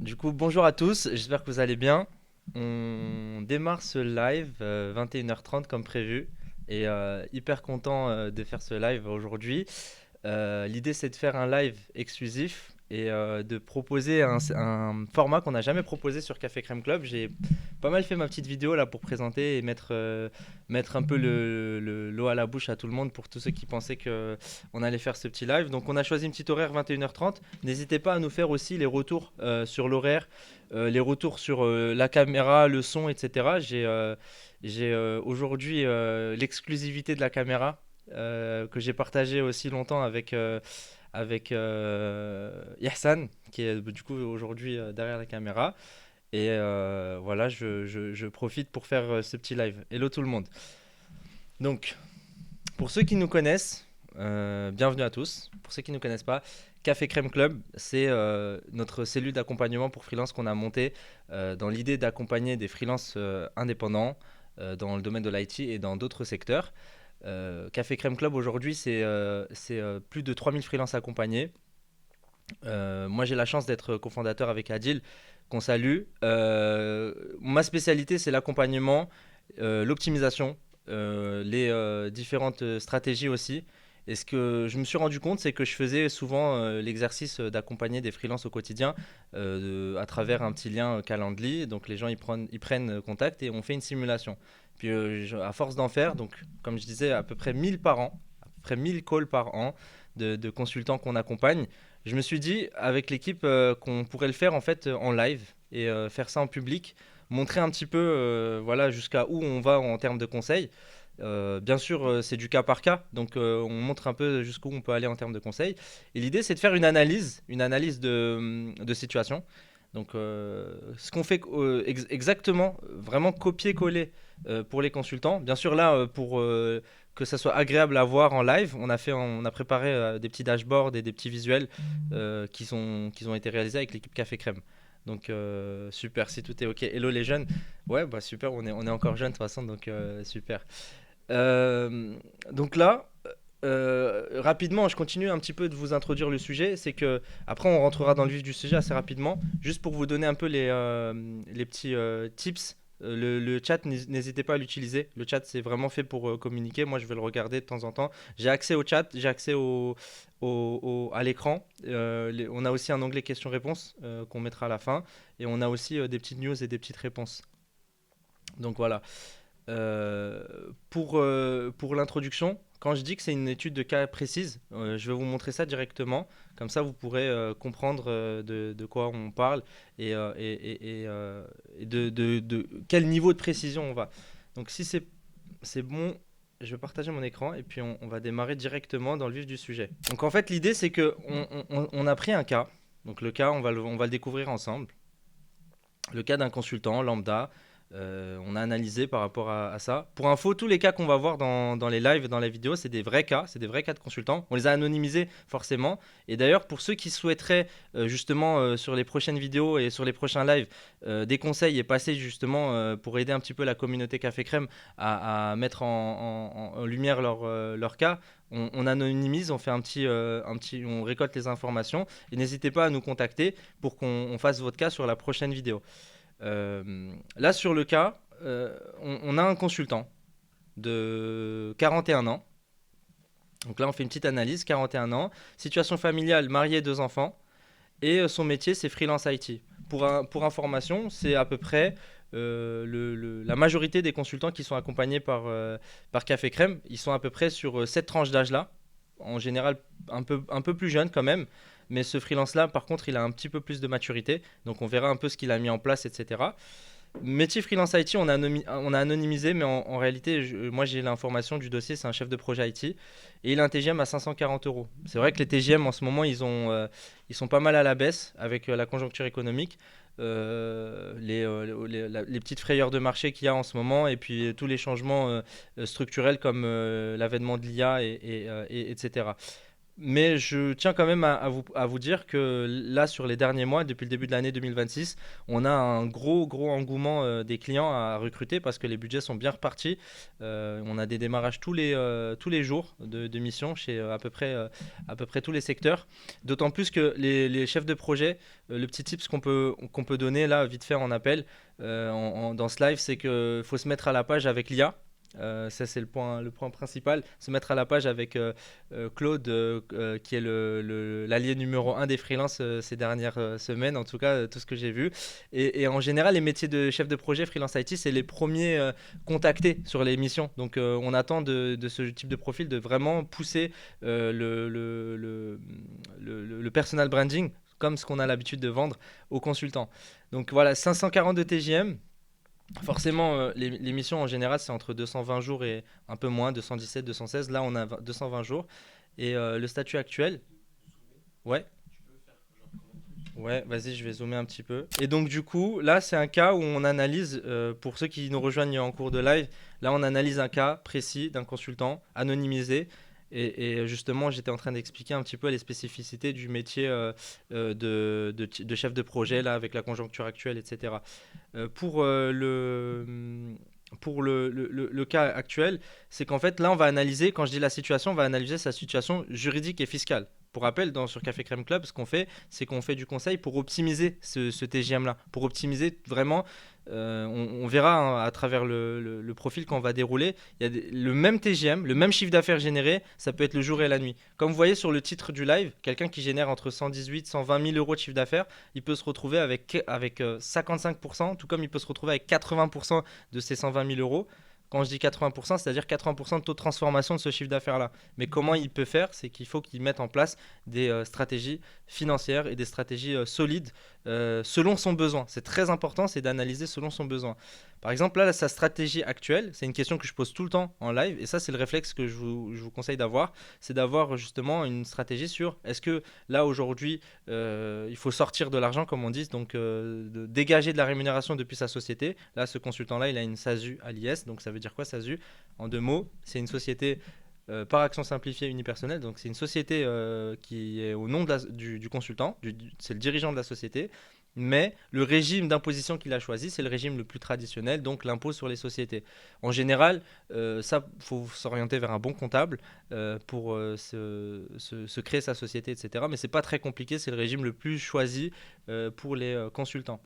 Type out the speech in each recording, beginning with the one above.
Du coup, bonjour à tous, j'espère que vous allez bien. On démarre ce live 21h30 comme prévu et hyper content de faire ce live aujourd'hui. L'idée c'est de faire un live exclusif et de proposer un format qu'on n'a jamais proposé sur Café Crème Club. J'ai pas mal fait ma petite vidéo là pour présenter et mettre un peu l'eau à la bouche à tout le monde pour tous ceux qui pensaient qu'on allait faire ce petit live. Donc on a choisi une petite horaire 21h30. N'hésitez pas à nous faire aussi les retours sur l'horaire, les retours sur la caméra, le son, etc. J'ai aujourd'hui l'exclusivité de la caméra que j'ai partagé aussi longtemps avec Yassan, qui est du coup aujourd'hui derrière la caméra. Et voilà, je profite pour faire ce petit live. Hello tout le monde. Donc, pour ceux qui nous connaissent, bienvenue à tous. Pour ceux qui ne nous connaissent pas, Café Crème Club, c'est notre cellule d'accompagnement pour freelance qu'on a montée dans l'idée d'accompagner des freelances indépendants dans le domaine de l'IT et dans d'autres secteurs. Café Crème Club aujourd'hui, c'est plus de 3000 freelances accompagnés. Moi, j'ai la chance d'être cofondateur avec Adil, qu'on salue. Ma spécialité, c'est l'accompagnement, l'optimisation, les différentes stratégies aussi. Et ce que je me suis rendu compte, c'est que je faisais souvent l'exercice d'accompagner des freelances au quotidien à travers un petit lien Calendly. Donc les gens ils prennent contact et on fait une simulation. Puis à force d'en faire, donc comme je disais, à peu près 1000 par an, à peu près 1000 calls par an de consultants qu'on accompagne. Je me suis dit avec l'équipe qu'on pourrait le faire en fait en live et faire ça en public, montrer un petit peu voilà jusqu'à où on va en termes de conseils. Bien sûr, c'est du cas par cas, donc on montre un peu jusqu'où on peut aller en termes de conseils. Et l'idée, c'est de faire une analyse de situation. Donc, ce qu'on fait exactement, vraiment copier-coller pour les consultants. Bien sûr, là, pour que ça soit agréable à voir en live, on a préparé des petits dashboards et des petits visuels qui ont été réalisés avec l'équipe Café Crème. Donc, super, si tout est OK. Hello les jeunes. Ouais, bah super, on est encore jeunes de toute façon, donc super. Euh, donc là, rapidement, je continue un petit peu de vous introduire le sujet. C'est que après, on rentrera dans le vif du sujet assez rapidement. Juste pour vous donner un peu les petits tips. Le chat, n'hésitez pas à l'utiliser. Le chat, c'est vraiment fait pour communiquer. Moi, je vais le regarder de temps en temps. J'ai accès au chat, j'ai accès à l'écran. On a aussi un onglet questions-réponses qu'on mettra à la fin. Et on a aussi des petites news et des petites réponses. Donc voilà. Euh, pour l'introduction, quand je dis que c'est une étude de cas précise, je vais vous montrer ça directement. Comme ça, vous pourrez comprendre de quoi on parle et de quel niveau de précision on va. Donc si c'est bon, je vais partager mon écran et puis on va démarrer directement dans le vif du sujet. Donc en fait, l'idée, c'est que on a pris un cas. Donc le cas, on va le découvrir ensemble. Le cas d'un consultant lambda. On a analysé par rapport à ça. Pour info, tous les cas qu'on va voir dans les lives et dans les vidéos, c'est des vrais cas de consultants. On les a anonymisés forcément. Et d'ailleurs, pour ceux qui souhaiteraient justement sur les prochaines vidéos et sur les prochains lives des conseils et passer justement pour aider un petit peu la communauté Café Crème à mettre en lumière leur cas, on anonymise, on fait on récolte les informations et n'hésitez pas à nous contacter pour qu'on fasse votre cas sur la prochaine vidéo. Là, sur le cas, on a un consultant de 41 ans. Donc là, on fait une petite analyse, 41 ans, situation familiale, marié, deux enfants, et son métier, c'est freelance IT. Pour information, c'est à peu près la majorité des consultants qui sont accompagnés par Café Crème. Ils sont à peu près sur cette tranche d'âge-là, en général un peu plus jeune quand même. Mais ce freelance-là, par contre, il a un petit peu plus de maturité. Donc on verra un peu ce qu'il a mis en place, etc. Métier freelance IT, on a anonymisé, mais en réalité, moi j'ai l'information du dossier, c'est un chef de projet IT, et il a un TGM à 540 euros. C'est vrai que les TGM en ce moment, ils sont pas mal à la baisse avec la conjoncture économique, les petites frayeurs de marché qu'il y a en ce moment, et puis tous les changements structurels comme l'avènement de l'IA, etc. Mais je tiens quand même à vous dire que là, sur les derniers mois, depuis le début de l'année 2026, on a un gros engouement des clients à recruter parce que les budgets sont bien repartis. On a des démarrages tous les jours de missions chez à peu près tous les secteurs. D'autant plus que les chefs de projet, le petit tips qu'on peut donner là, vite fait en appel, dans ce live, c'est qu'il faut se mettre à la page avec l'IA. Ça, c'est le point principal. Se mettre à la page avec Claude, qui est l'allié numéro un des freelances ces dernières semaines, en tout cas, tout ce que j'ai vu. Et en général, les métiers de chef de projet freelance IT, c'est les premiers contactés sur les missions. Donc, on attend de ce type de profil de vraiment pousser le personal branding, comme ce qu'on a l'habitude de vendre aux consultants. Donc voilà, 540 de TGM. Forcément, les missions en général, c'est entre 220 jours et un peu moins, 217, 216. Là, on a 220 jours. Et le statut actuel, ouais, ouais, vas-y, je vais zoomer un petit peu. Et donc, du coup, là, c'est un cas où on analyse, pour ceux qui nous rejoignent en cours de live, là, on analyse un cas précis d'un consultant anonymisé. Et justement, j'étais en train d'expliquer un petit peu les spécificités du métier de chef de projet, là, avec la conjoncture actuelle, etc. Pour le cas actuel, c'est qu'en fait, là, on va analyser, quand je dis la situation, on va analyser sa situation juridique et fiscale. Pour rappel, sur Café Crème Club, ce qu'on fait, c'est qu'on fait du conseil pour optimiser ce TGM-là, pour optimiser vraiment. On verra hein, à travers le profil qu'on va dérouler. Il y a le même TGM, le même chiffre d'affaires généré, ça peut être le jour et la nuit. Comme vous voyez sur le titre du live, quelqu'un qui génère entre 118 et 120 000 euros de chiffre d'affaires, il peut se retrouver avec 55%, tout comme il peut se retrouver avec 80% de ces 120 000 euros. Quand je dis 80%, c'est-à-dire 80% de taux de transformation de ce chiffre d'affaires-là. Mais comment il peut faire? C'est qu'il faut qu'il mette en place des stratégies financières et des stratégies solides selon son besoin. C'est très important, c'est d'analyser selon son besoin. Par exemple, là, sa stratégie actuelle, c'est une question que je pose tout le temps en live, et ça, c'est le réflexe que je vous conseille d'avoir, c'est d'avoir justement une stratégie sur est-ce que là, aujourd'hui, il faut sortir de l'argent, comme on dit, donc de dégager de la rémunération depuis sa société. Là, ce consultant-là, il a une SASU à l'IS, donc ça veut dire quoi SASU? En deux mots, c'est une société par action simplifiée unipersonnelle. Donc c'est une société qui est au nom du consultant, c'est le dirigeant de la société. Mais le régime d'imposition qu'il a choisi, c'est le régime le plus traditionnel, donc l'impôt sur les sociétés. En général, ça, il faut s'orienter vers un bon comptable pour se créer sa société, etc. Mais c'est pas très compliqué, c'est le régime le plus choisi pour les consultants.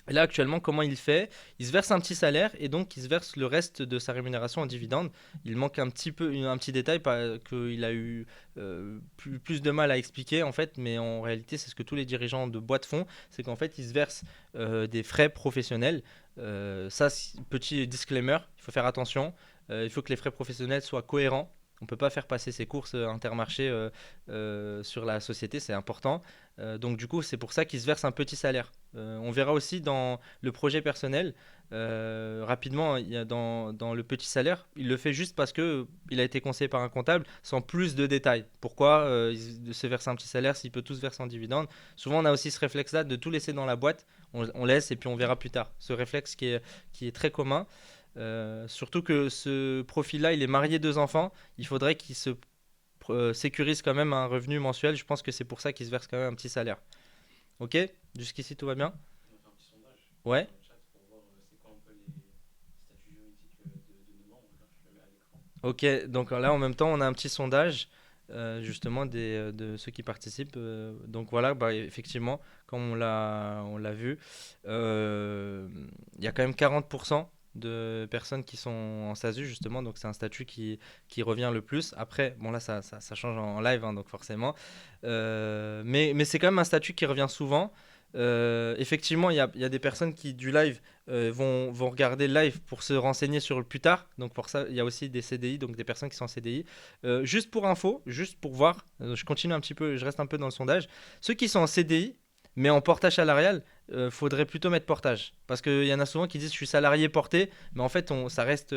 Et là, actuellement, comment il fait? Il se verse un petit salaire et donc il se verse le reste de sa rémunération en dividende. Il manque un petit peu, un petit détail qu'il a eu plus de mal à expliquer en fait, mais en réalité, c'est ce que tous les dirigeants de boîtes font, c'est qu'en fait, ils se versent des frais professionnels. Ça, petit disclaimer, il faut faire attention. Il faut que les frais professionnels soient cohérents. On ne peut pas faire passer ses courses intermarchés sur la société, c'est important. Donc du coup, c'est pour ça qu'il se verse un petit salaire. On verra aussi dans le projet personnel, rapidement, il y a dans le petit salaire, il le fait juste parce que il a été conseillé par un comptable, sans plus de détails. Pourquoi il se verse un petit salaire s'il peut tout se verser en dividende? Souvent, on a aussi ce réflexe-là de tout laisser dans la boîte. On laisse et puis on verra plus tard. Ce réflexe qui est très commun. Surtout que ce profil-là, il est marié, deux enfants. Il faudrait qu'il se sécurise quand même un revenu mensuel. Je pense que c'est pour ça qu'il se verse quand même un petit salaire. Ok? Jusqu'ici, tout va bien? Ouais? Ok, donc là en même temps on a un petit sondage justement de ceux qui participent. Donc voilà, bah, effectivement, comme on l'a vu, euh, il y a quand même 40% de personnes qui sont en SASU justement, donc c'est un statut qui revient le plus. Après, bon là ça change en live, hein, donc forcément. Mais c'est quand même un statut qui revient souvent. Effectivement, il y a des personnes qui du live vont regarder le live pour se renseigner sur le plus tard. Donc pour ça, il y a aussi des CDI, donc des personnes qui sont en CDI. Juste pour info, juste pour voir, je continue un petit peu, je reste un peu dans le sondage. Ceux qui sont en CDI, mais en portage salarial, faudrait plutôt mettre portage. Parce qu'il y en a souvent qui disent je suis salarié porté, mais en fait ça reste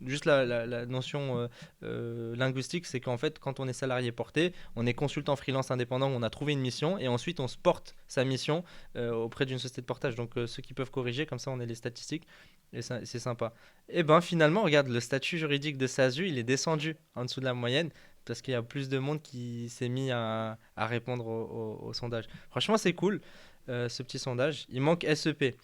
juste la notion linguistique, c'est qu'en fait quand on est salarié porté, on est consultant freelance indépendant, on a trouvé une mission et ensuite on se porte sa mission auprès d'une société de portage. Donc ceux qui peuvent corriger, comme ça on a les statistiques et c'est sympa. Et ben finalement, regarde, le statut juridique de SASU, il est descendu en dessous de la moyenne parce qu'il y a plus de monde qui s'est mis à répondre au sondage. Franchement, c'est cool, ce petit sondage. Il manque SEP.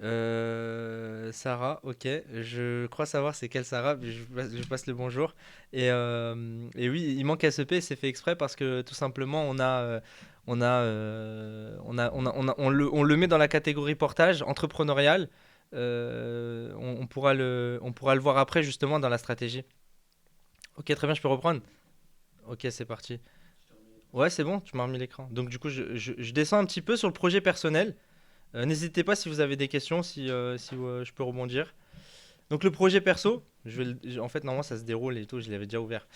Sarah, ok. Je crois savoir c'est quelle Sarah. Mais je passe le bonjour. Et oui, il manque SEP. C'est fait exprès parce que tout simplement, on le met dans la catégorie portage entrepreneurial. On pourra le voir après justement dans la stratégie. Ok, très bien, je peux reprendre. Ok, c'est parti. Ouais, c'est bon, tu m'as remis l'écran. Donc du coup, je descends un petit peu sur le projet personnel. N'hésitez pas si vous avez des questions, si je peux rebondir. Donc le projet perso, en fait normalement ça se déroule et tout, je l'avais déjà ouvert.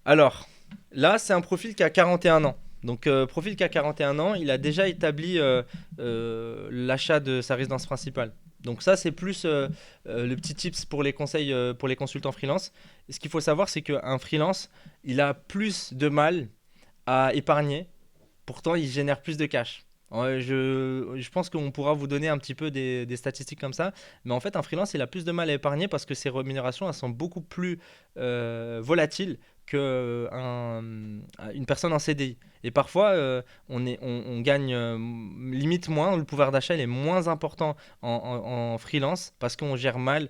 Alors, là c'est un profil qui a 41 ans. Donc profil qui a 41 ans, il a déjà établi l'achat de sa résidence principale. Donc ça c'est plus le petit tips pour les conseils pour les consultants freelance. Et ce qu'il faut savoir c'est qu'un freelance, il a plus de mal à épargner, pourtant il génère plus de cash. Ouais, je pense qu'on pourra vous donner un petit peu des statistiques comme ça, mais en fait un freelance il a plus de mal à épargner parce que ses rémunérations elles sont beaucoup plus volatiles une personne en CDI. Et parfois on gagne limite moins, le pouvoir d'achat il est moins important en freelance parce qu'on gère mal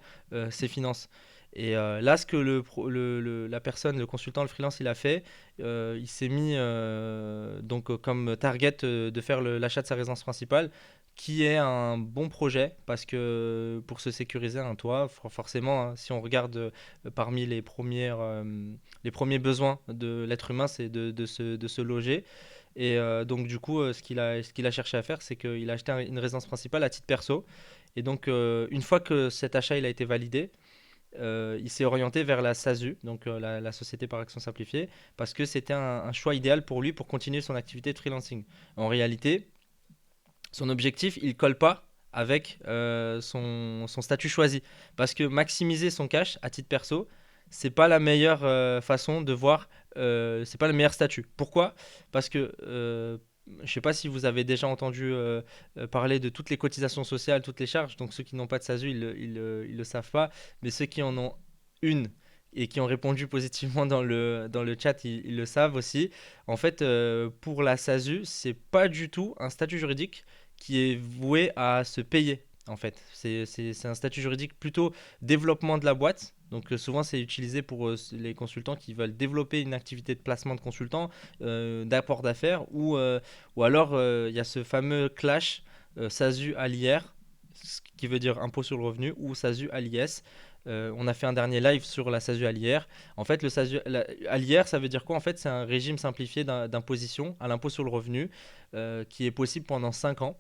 ses finances. Et là, ce que la personne, le consultant, le freelance, il a fait, il s'est mis comme target de faire l'achat de sa résidence principale, qui est un bon projet parce que pour se sécuriser un toit, forcément, hein, si on regarde parmi les premiers besoins de l'être humain, c'est de se loger. Et donc du coup, ce qu'il a cherché à faire, c'est qu'il a acheté une résidence principale à titre perso. Et donc, une fois que cet achat il a été validé, il s'est orienté vers la SASU, donc la société par action simplifiée, parce que c'était un choix idéal pour lui pour continuer son activité de freelancing. En réalité, son objectif, il colle pas avec son statut choisi, parce que maximiser son cash à titre perso, c'est pas la meilleure façon de voir, c'est pas le meilleur statut. Pourquoi? Parce que je ne sais pas si vous avez déjà entendu parler de toutes les cotisations sociales, toutes les charges. Donc ceux qui n'ont pas de SASU, ils le savent pas. Mais ceux qui en ont une et qui ont répondu positivement dans le chat, ils le savent aussi. En fait, pour la SASU, c'est pas du tout un statut juridique qui est voué à se payer. En fait, c'est un statut juridique plutôt développement de la boîte. Donc souvent c'est utilisé pour les consultants qui veulent développer une activité de placement de consultant, d'apport d'affaires, ou alors il y a ce fameux clash SASU à l'IR, ce qui veut dire impôt sur le revenu, ou SASU à l'IS. On a fait un dernier live sur la SASU à l'IR. En fait, à l'IR, ça veut dire quoi? En fait, c'est un régime simplifié d'imposition à l'impôt sur le revenu qui est possible pendant 5 ans.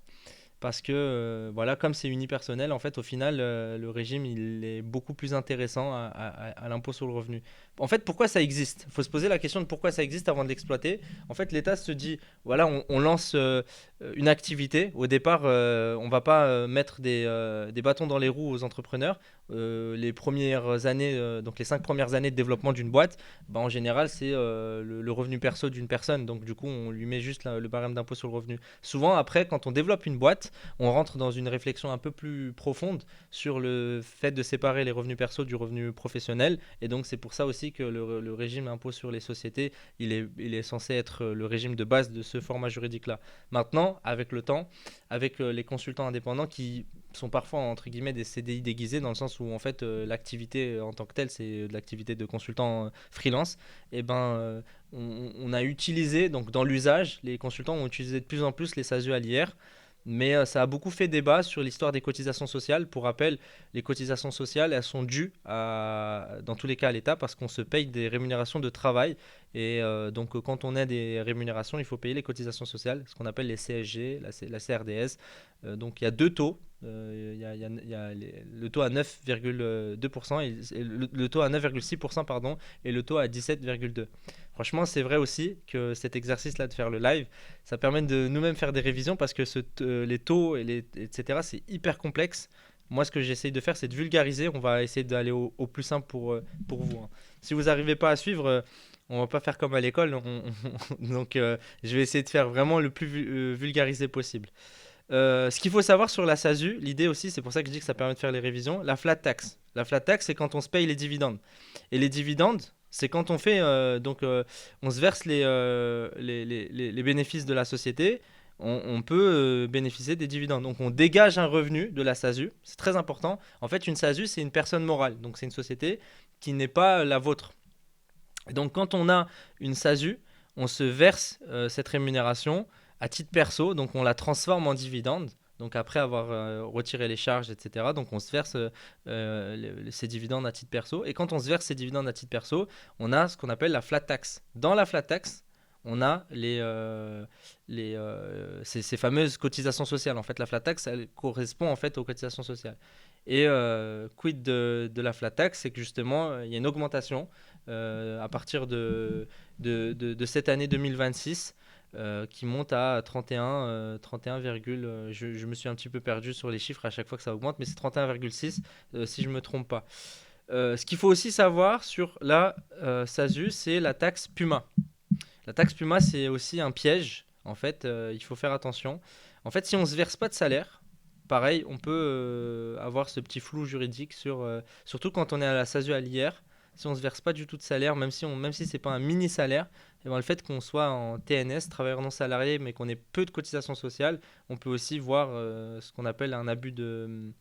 Parce que voilà, comme c'est unipersonnel, en fait, au final, le régime il est beaucoup plus intéressant à l'impôt sur le revenu. En fait, pourquoi ça existe? Il faut se poser la question de pourquoi ça existe avant de l'exploiter. En fait, l'État se dit, voilà, on lance une activité. Au départ, on va pas mettre des bâtons dans les roues aux entrepreneurs. Les premières années, donc les 5 premières années de développement d'une boîte, bah, en général, c'est le revenu perso d'une personne. Donc, du coup, on lui met juste le barème d'impôt sur le revenu. Souvent, après, quand on développe une boîte, on rentre dans une réflexion un peu plus profonde sur le fait de séparer les revenus perso du revenu professionnel. Et donc, c'est pour ça aussi que le régime impôt sur les sociétés, il est censé être le régime de base de ce format juridique-là. Maintenant, avec le temps, avec les consultants indépendants qui sont parfois entre guillemets des CDI déguisés dans le sens où en fait l'activité en tant que telle c'est de l'activité de consultant freelance et ben on a utilisé donc dans l'usage les consultants ont utilisé de plus en plus les SASU à l'IR mais ça a beaucoup fait débat sur l'histoire des cotisations sociales. Pour rappel, les cotisations sociales, elles sont dues dans tous les cas à l'État parce qu'on se paye des rémunérations de travail. Et donc, quand on a des rémunérations, il faut payer les cotisations sociales, ce qu'on appelle les CSG, la CRDS. Donc, il y a deux taux. Il y a le taux à 9,2% et le taux à 9,6% pardon, et le taux à 17,2%. Franchement, c'est vrai aussi que cet exercice-là de faire le live, ça permet de nous-mêmes faire des révisions parce que les taux, etc., c'est hyper complexe. Moi, ce que j'essaye de faire, c'est de vulgariser. On va essayer d'aller au plus simple pour vous, hein. Si vous n'arrivez pas à suivre, on va pas faire comme à l'école. Donc, je vais essayer de faire vraiment le plus vulgarisé possible. Ce qu'il faut savoir sur la SASU, l'idée aussi, c'est pour ça que je dis que ça permet de faire les révisions, la flat tax. La flat tax, c'est quand on se paye les dividendes. Et les dividendes, c'est quand on fait on se verse les bénéfices de la société, on peut bénéficier des dividendes. Donc on dégage un revenu de la SASU, c'est très important. En fait, une SASU, c'est une personne morale, donc c'est une société qui n'est pas la vôtre. Et donc quand on a une SASU, on se verse cette rémunération à titre perso, donc on la transforme en dividende. Donc après avoir retiré les charges, etc. Donc on se verse ces dividendes à titre perso. Et quand on se verse ces dividendes à titre perso, on a ce qu'on appelle la flat tax. Dans la flat tax, on a ces fameuses cotisations sociales. En fait, la flat tax, elle correspond en fait aux cotisations sociales. Et quid de la flat tax, c'est que justement, il y a une augmentation à partir de cette année 2026 qui monte à 31, je me suis un petit peu perdu sur les chiffres à chaque fois que ça augmente, mais c'est 31,6 si je ne me trompe pas. Ce qu'il faut aussi savoir sur la SASU, c'est la taxe Puma. La taxe Puma, c'est aussi un piège. En fait, il faut faire attention. En fait, si on ne se verse pas de salaire, pareil, on peut avoir ce petit flou juridique surtout quand on est à la SASU à l'IR. Si on ne se verse pas du tout de salaire, même si c'est pas un mini salaire, et ben le fait qu'on soit en TNS, travailleur non salarié, mais qu'on ait peu de cotisations sociales, on peut aussi voir ce qu'on appelle un abus de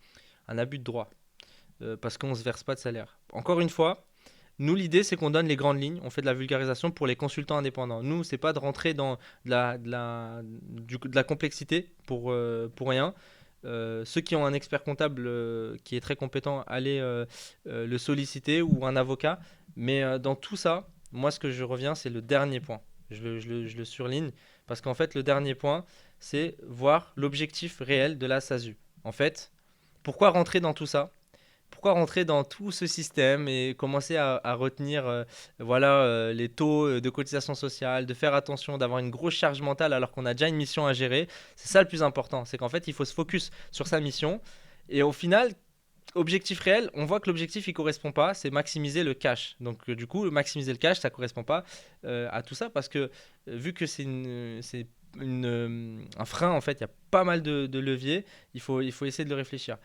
droit, parce qu'on ne se verse pas de salaire. Encore une fois, nous, l'idée, c'est qu'on donne les grandes lignes, on fait de la vulgarisation pour les consultants indépendants. Nous, c'est pas de rentrer dans de la complexité pour rien. Ceux qui ont un expert comptable qui est très compétent, allez le solliciter ou un avocat. Mais dans tout ça, moi, ce que je reviens, c'est le dernier point. Je le surligne parce qu'en fait, le dernier point, c'est voir l'objectif réel de la SASU. En fait, pourquoi rentrer dans tout ça? Pourquoi rentrer dans tout ce système et commencer à retenir les taux de cotisation sociale, de faire attention, d'avoir une grosse charge mentale alors qu'on a déjà une mission à gérer? C'est ça le plus important, c'est qu'en fait il faut se focus sur sa mission et au final, objectif réel, on voit que l'objectif il correspond pas, c'est maximiser le cash. Donc du coup, maximiser le cash, ça correspond pas à tout ça parce que vu que un frein en fait, il y a pas mal de leviers, il faut essayer de le réfléchir.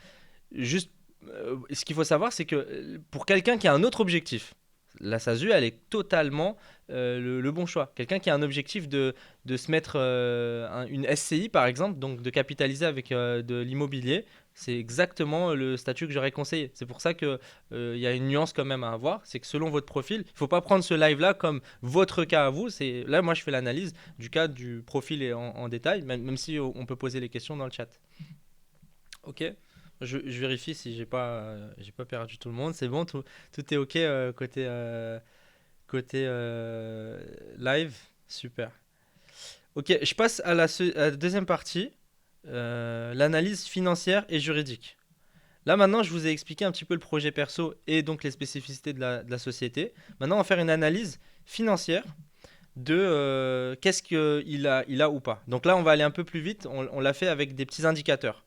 Juste ce qu'il faut savoir, c'est que pour quelqu'un qui a un autre objectif, la SASU, elle est totalement le bon choix. Quelqu'un qui a un objectif de se mettre une SCI, par exemple, donc de capitaliser avec de l'immobilier, c'est exactement le statut que j'aurais conseillé. C'est pour ça qu'il y a une nuance quand même à avoir, c'est que selon votre profil, il ne faut pas prendre ce live-là comme votre cas à vous. Là, moi, je fais l'analyse du cas du profil et en détail, même si on peut poser les questions dans le chat. Ok. Je vérifie si j'ai pas perdu tout le monde. C'est bon, tout est ok côté live. Super. Ok, je passe à la deuxième partie, l'analyse financière et juridique. Là maintenant, je vous ai expliqué un petit peu le projet perso et donc les spécificités de la société. Maintenant, on va faire une analyse financière de qu'est-ce qu'il a ou pas. Donc là, on va aller un peu plus vite. On l'a fait avec des petits indicateurs.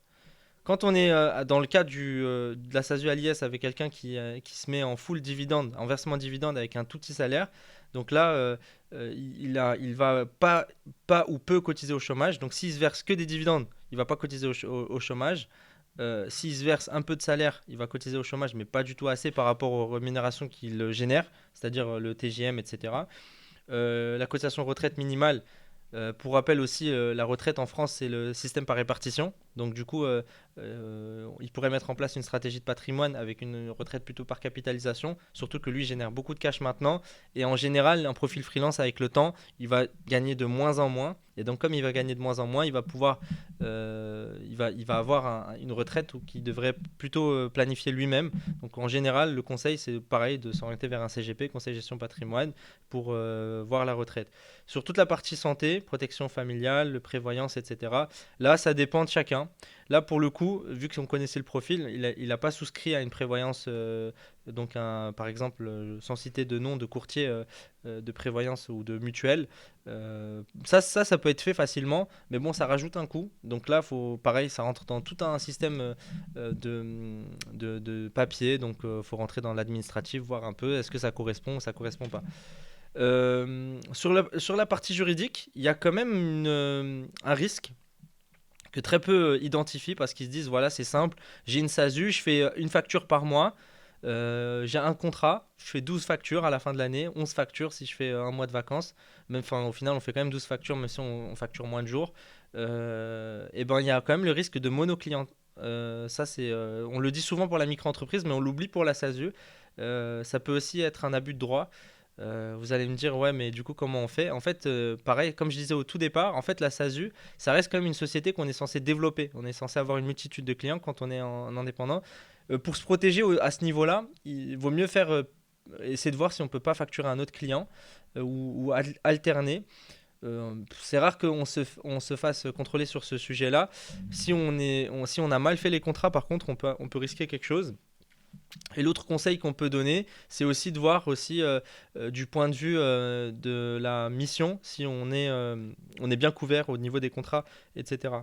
Quand on est dans le cas de la SASU à l'IS avec quelqu'un qui se met en full dividende, en versement dividende avec un tout petit salaire, donc là, il va pas ou peu cotiser au chômage. Donc s'il se verse que des dividendes, il va pas cotiser au chômage. S'il se verse un peu de salaire, il va cotiser au chômage, mais pas du tout assez par rapport aux rémunérations qu'il génère, c'est-à-dire le TGM, etc. La cotisation retraite minimale, pour rappel aussi, la retraite en France, c'est le système par répartition. Donc du coup, il pourrait mettre en place une stratégie de patrimoine avec une retraite plutôt par capitalisation, surtout que lui génère beaucoup de cash maintenant. Et en général, un profil freelance avec le temps, il va gagner de moins en moins. Et donc comme il va gagner de moins en moins, il va pouvoir, il va avoir une retraite qui devrait plutôt planifier lui-même. Donc en général, le conseil, c'est pareil de s'orienter vers un CGP, Conseil Gestion Patrimoine, pour voir la retraite. Sur toute la partie santé, protection familiale, prévoyance, etc., là, ça dépend de chacun. Là, pour le coup, vu qu'on connaissait le profil, il n'a pas souscrit à une prévoyance, donc par exemple, sans citer de nom de courtier de prévoyance ou de mutuelle. Ça peut être fait facilement, mais bon, ça rajoute un coût. Donc là, pareil, ça rentre dans tout un système de papier. Donc, il faut rentrer dans l'administratif, voir un peu est-ce que ça correspond ou ça correspond pas. Sur la partie juridique, il y a quand même un risque que très peu identifient parce qu'ils se disent voilà, c'est simple, j'ai une SASU, je fais une facture par mois, J'ai un contrat, je fais 12 factures à la fin de l'année, 11 factures si je fais un mois de vacances. Même, enfin, au final, on fait quand même 12 factures, même si on facture moins de jours. Et ben, il y a quand même le risque de monoclient. Ça, on le dit souvent pour la micro-entreprise, mais on l'oublie pour la SASU. Ça peut aussi être un abus de droit. Vous allez me dire, ouais, mais du coup, comment on fait? En fait, pareil, comme je disais au tout départ, en fait, la SASU, ça reste quand même une société qu'on est censé développer. On est censé avoir une multitude de clients quand on est en indépendant. Pour se protéger à ce niveau-là, il vaut mieux essayer de voir si on peut pas facturer un autre client ou alterner. C'est rare on se fasse contrôler sur ce sujet-là. Si on a mal fait les contrats, par contre, on peut risquer quelque chose. Et l'autre conseil qu'on peut donner, c'est aussi de voir aussi du point de vue de la mission, si on est bien couvert au niveau des contrats, etc.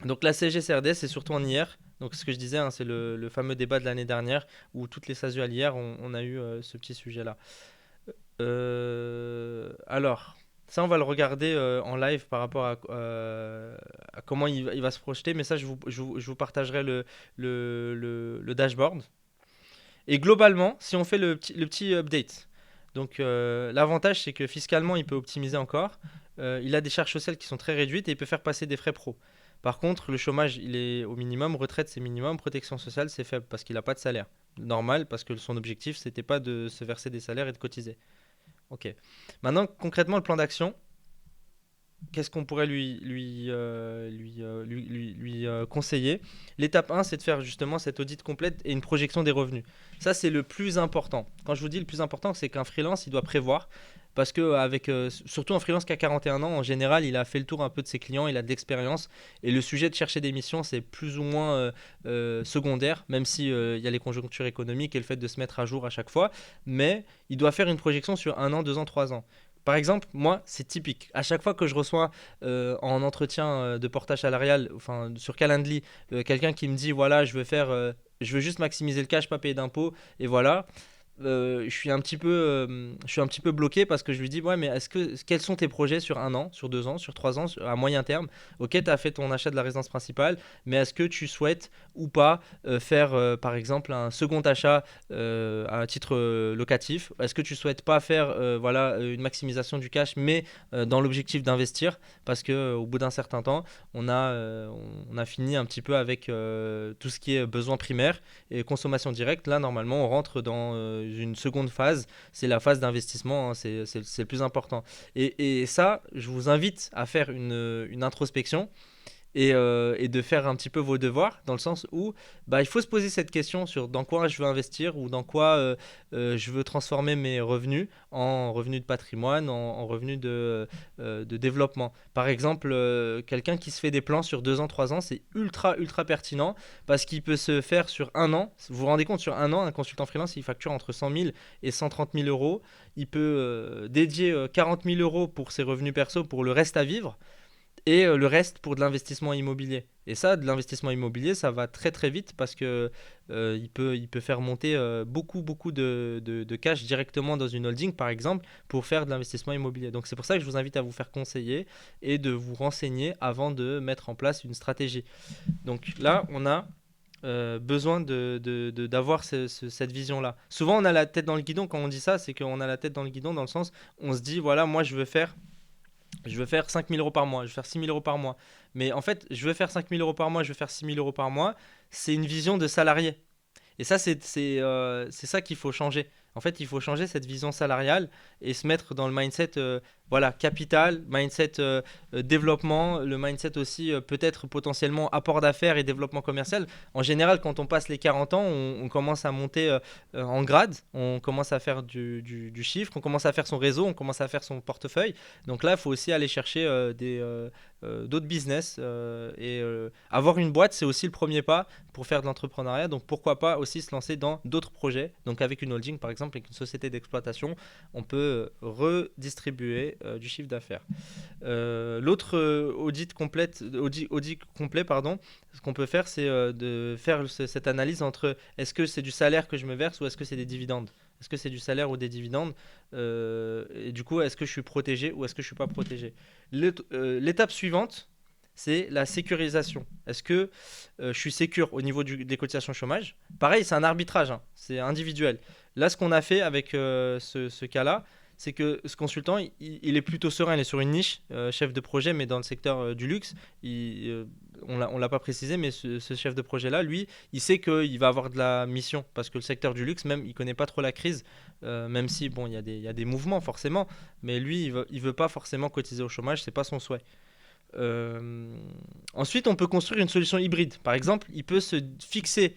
Donc la CGCRD, c'est surtout en IR. Donc ce que je disais, hein, c'est le fameux débat de l'année dernière où toutes les SASU à l'IR, on a eu ce petit sujet-là. Alors, ça, on va le regarder en live par rapport à comment il va se projeter. Mais ça, je vous partagerai le dashboard. Et globalement, si on fait le petit update, donc l'avantage c'est que fiscalement il peut optimiser encore. Il a des charges sociales qui sont très réduites et il peut faire passer des frais pro. Par contre, le chômage il est au minimum, retraite c'est minimum, protection sociale c'est faible parce qu'il n'a pas de salaire. Normal parce que son objectif c'était pas de se verser des salaires et de cotiser. Ok. Maintenant concrètement le plan d'action, qu'est-ce qu'on pourrait lui conseiller? L'étape 1, c'est de faire justement cette audit complète et une projection des revenus. Ça, c'est le plus important. Quand je vous dis le plus important, c'est qu'un freelance, il doit prévoir. Parce que surtout un freelance qui a 41 ans, en général, il a fait le tour un peu de ses clients, il a de l'expérience. Et le sujet de chercher des missions, c'est plus ou moins secondaire, même si il y a les conjonctures économiques et le fait de se mettre à jour à chaque fois. Mais il doit faire une projection sur 1 an, 2 ans, 3 ans. Par exemple, moi, c'est typique. À chaque fois que je reçois en entretien de portage salarial, enfin sur Calendly, quelqu'un qui me dit voilà, je veux juste maximiser le cash, pas payer d'impôts, et voilà. Je suis un petit peu bloqué parce que je lui dis ouais mais quels sont tes projets sur 1 an, sur 2 ans, sur 3 ans, à moyen terme? Ok, tu as fait ton achat de la résidence principale, mais est-ce que tu souhaites ou pas faire par exemple un second achat à titre locatif? Est-ce que tu souhaites pas faire voilà une maximisation du cash mais dans l'objectif d'investir parce que au bout d'un certain temps on a fini un petit peu avec tout ce qui est besoin primaire et consommation directe. Là normalement on rentre dans une seconde phase, c'est la phase d'investissement, hein, c'est le plus important. Et ça, je vous invite à faire une introspection et de faire un petit peu vos devoirs, dans le sens où bah, il faut se poser cette question sur dans quoi je veux investir ou dans quoi je veux transformer mes revenus en revenus de patrimoine, en revenus de développement. Par exemple, quelqu'un qui se fait des plans sur 2 ans, 3 ans, c'est ultra, ultra pertinent parce qu'il peut se faire sur 1 an. Vous vous rendez compte, sur 1 an, un consultant freelance, il facture entre 100 000 et 130 000 euros. Il peut dédier 40 000 euros pour ses revenus perso pour le reste à vivre et le reste pour de l'investissement immobilier. Et ça, de l'investissement immobilier, ça va très très vite parce que il peut faire monter beaucoup de cash directement dans une holding, par exemple, pour faire de l'investissement immobilier. Donc c'est pour ça que je vous invite à vous faire conseiller et de vous renseigner avant de mettre en place une stratégie. Donc là, on a besoin d'avoir cette vision-là. Souvent, on a la tête dans le guidon. Quand on dit ça, c'est qu'on a la tête dans le guidon dans le sens, on se dit, voilà, moi, je veux faire 5 000 euros par mois, je veux faire 6 000 euros par mois. Mais en fait, je veux faire 5 000 euros par mois, je veux faire 6 000 euros par mois. C'est une vision de salarié. Et ça, c'est ça qu'il faut changer. En fait, il faut changer cette vision salariale et se mettre dans le mindset voilà, capital, mindset développement, le mindset aussi peut-être potentiellement apport d'affaires et développement commercial. En général, quand on passe les 40 ans, on commence à monter en grade, on commence à faire du chiffre, on commence à faire son réseau, on commence à faire son portefeuille. Donc là, il faut aussi aller chercher d'autres business avoir une boîte, c'est aussi le premier pas pour faire de l'entrepreneuriat. Donc pourquoi pas aussi se lancer dans d'autres projets. Donc avec une holding par exemple, avec une société d'exploitation, on peut redistribuer du chiffre d'affaires. L'autre audit complet, pardon, ce qu'on peut faire, c'est de faire cette analyse entre est-ce que c'est du salaire que je me verse ou est-ce que c'est des dividendes. Est-ce que c'est du salaire ou des dividendes et du coup, est-ce que je suis protégé ou est-ce que je ne suis pas protégé? L'étape suivante, c'est la sécurisation. Est-ce que je suis sécure au niveau des cotisations chômage? Pareil, c'est un arbitrage, hein, c'est individuel. Là, ce qu'on a fait avec ce cas-là, c'est que ce consultant, il est plutôt serein, il est sur une niche, chef de projet, mais dans le secteur du luxe. On l'a pas précisé, mais ce chef de projet-là, lui, il sait qu'il va avoir de la mission, parce que le secteur du luxe, même, il connaît pas trop la crise, même si, bon, il y a des mouvements forcément, mais lui, il veut pas forcément cotiser au chômage, c'est pas son souhait. Euh, Ensuite, on peut construire une solution hybride. Par exemple, il peut se fixer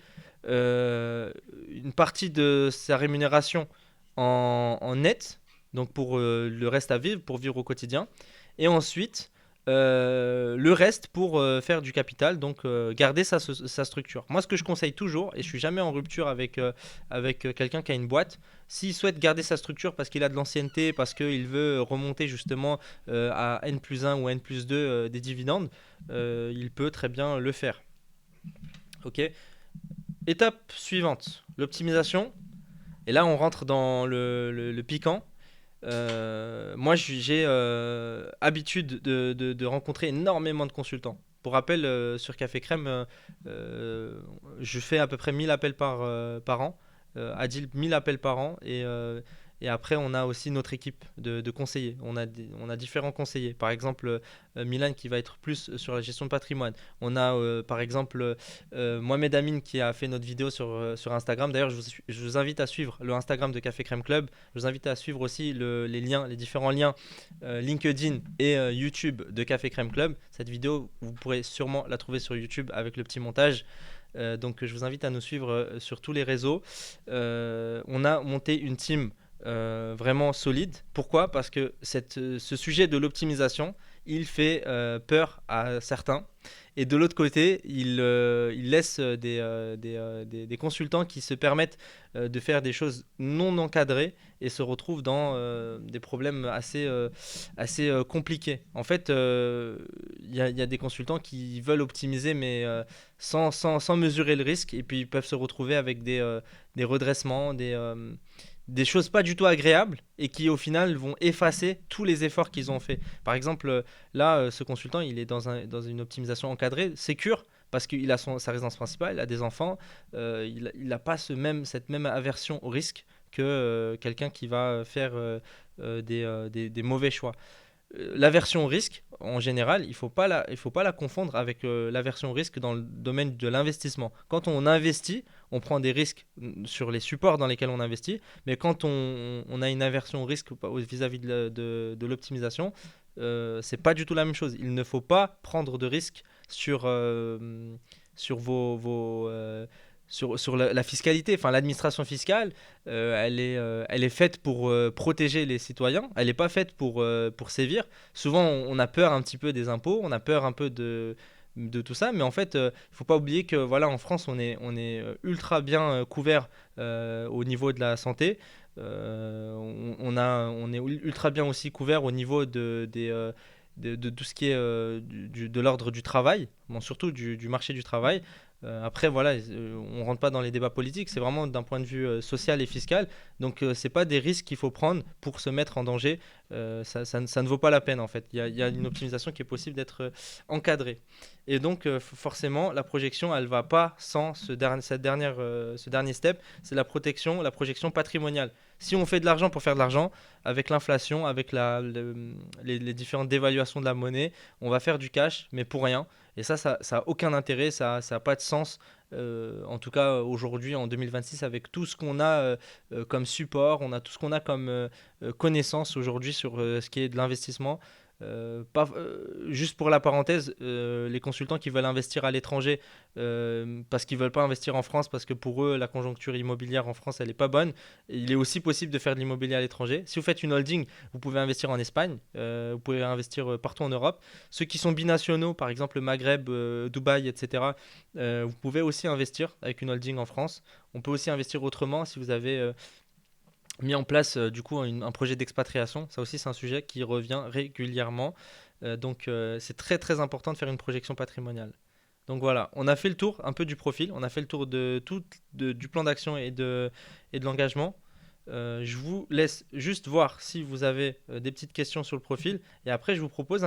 une partie de sa rémunération en net, donc pour le reste à vivre, pour vivre au quotidien, et ensuite le reste pour faire du capital, donc garder sa structure. Moi, ce que je conseille toujours, et je suis jamais en rupture avec quelqu'un qui a une boîte, s'il souhaite garder sa structure parce qu'il a de l'ancienneté, parce qu'il veut remonter justement à N plus 1 ou N plus 2 des dividendes, il peut très bien le faire. Ok. Étape suivante, l'optimisation. Et là, on rentre dans le piquant. Moi, j'ai habitude de rencontrer énormément de consultants. Pour rappel, sur Café Crème, je fais à peu près 1000 appels par an. Adil, 1000 appels par an. Et après, on a aussi notre équipe de conseillers. On a différents conseillers. Par exemple, Milan qui va être plus sur la gestion de patrimoine. On a par exemple Mohamed Amin qui a fait notre vidéo sur Instagram. D'ailleurs, je vous invite à suivre le Instagram de Café Crème Club. Je vous invite à suivre aussi les différents liens LinkedIn et YouTube de Café Crème Club. Cette vidéo, vous pourrez sûrement la trouver sur YouTube avec le petit montage. Donc je vous invite à nous suivre sur tous les réseaux. On a monté une team vraiment solide. Pourquoi? Parce que ce sujet de l'optimisation, il fait peur à certains. Et de l'autre côté, il laisse des consultants qui se permettent de faire des choses non encadrées et se retrouvent dans des problèmes assez compliqués. En fait, il y a des consultants qui veulent optimiser, mais sans mesurer le risque, et puis ils peuvent se retrouver avec des redressements, des choses pas du tout agréables et qui au final vont effacer tous les efforts qu'ils ont fait. Par exemple, là, ce consultant, il est dans une optimisation encadrée, sécure, parce qu'il a sa résidence principale, il a des enfants, il n'a pas cette même aversion au risque que quelqu'un qui va faire des mauvais choix. L'aversion au risque, en général, il faut pas la confondre avec l'aversion au risque dans le domaine de l'investissement. Quand on investit, on prend des risques sur les supports dans lesquels on investit, mais quand on a une aversion au risque vis-à-vis de l'optimisation, c'est pas du tout la même chose. Il ne faut pas prendre de risques sur sur la fiscalité, enfin l'administration fiscale, elle est faite pour protéger les citoyens, elle n'est pas faite pour sévir. Souvent, on a peur un petit peu des impôts, on a peur un peu de tout ça, mais en fait, il ne faut pas oublier que voilà, en France, on est ultra bien couvert au niveau de la santé. On est ultra bien aussi couvert au niveau de tout ce qui est de l'ordre du travail, bon, surtout du marché du travail. Après, voilà, on rentre pas dans les débats politiques, c'est vraiment d'un point de vue social et fiscal. Donc, c'est pas des risques qu'il faut prendre pour se mettre en danger. Ça ne vaut pas la peine en fait. Il y a une optimisation qui est possible d'être encadrée. Et donc, forcément, la projection, elle va pas sans ce dernier step, c'est la projection patrimoniale. Si on fait de l'argent pour faire de l'argent, avec l'inflation, avec les différentes dévaluations de la monnaie, on va faire du cash, mais pour rien. Et ça a aucun intérêt, ça a pas de sens. En tout cas, aujourd'hui, en 2026, avec tout ce qu'on a comme support, on a tout ce qu'on a comme connaissance aujourd'hui sur ce qui est de l'investissement. Juste pour la parenthèse, les consultants qui veulent investir à l'étranger parce qu'ils ne veulent pas investir en France, parce que pour eux, la conjoncture immobilière en France, elle n'est pas bonne. Il est aussi possible de faire de l'immobilier à l'étranger. Si vous faites une holding, vous pouvez investir en Espagne, vous pouvez investir partout en Europe. Ceux qui sont binationaux, par exemple le Maghreb, Dubaï, etc., vous pouvez aussi investir avec une holding en France. On peut aussi investir autrement si vous avez mis en place du coup un projet d'expatriation. Ça aussi, c'est un sujet qui revient régulièrement. Donc, c'est très très important de faire une projection patrimoniale. Donc voilà, on a fait le tour un peu du profil, on a fait le tour du plan d'action et de l'engagement. Je vous laisse juste voir si vous avez des petites questions sur le profil. Et après, je vous propose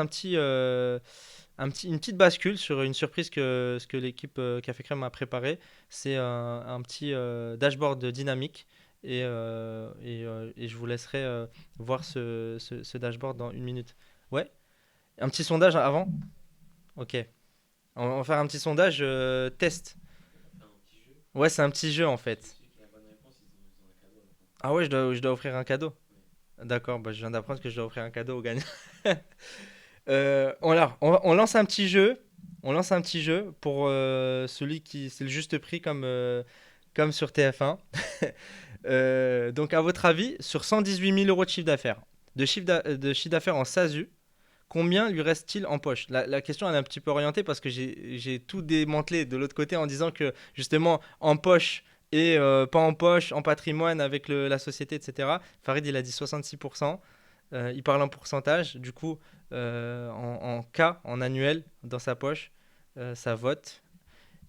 une petite bascule sur une surprise que, ce que l'équipe Café Crème a préparé. C'est un petit dashboard dynamique. Et je vous laisserai voir ce dashboard dans une minute. Ouais, un petit sondage avant? Ok. On va faire un petit sondage test. Ouais, c'est un petit jeu en fait. Ah ouais, je dois offrir un cadeau. D'accord, bah, je viens d'apprendre que je dois offrir un cadeau au gagnant. On lance un petit jeu. On lance un petit jeu pour celui qui. C'est le juste prix comme sur TF1. Donc, à votre avis, sur 118 000 euros de chiffre d'affaires, de chiffre d'affaires en SASU, combien lui reste-t-il en poche? La question elle est un petit peu orientée parce que j'ai tout démantelé de l'autre côté en disant que justement en poche et pas en poche, en patrimoine avec la société, etc. Farid il a dit 66%. Il parle en pourcentage. Du coup, en cas, en annuel, dans sa poche, ça vote.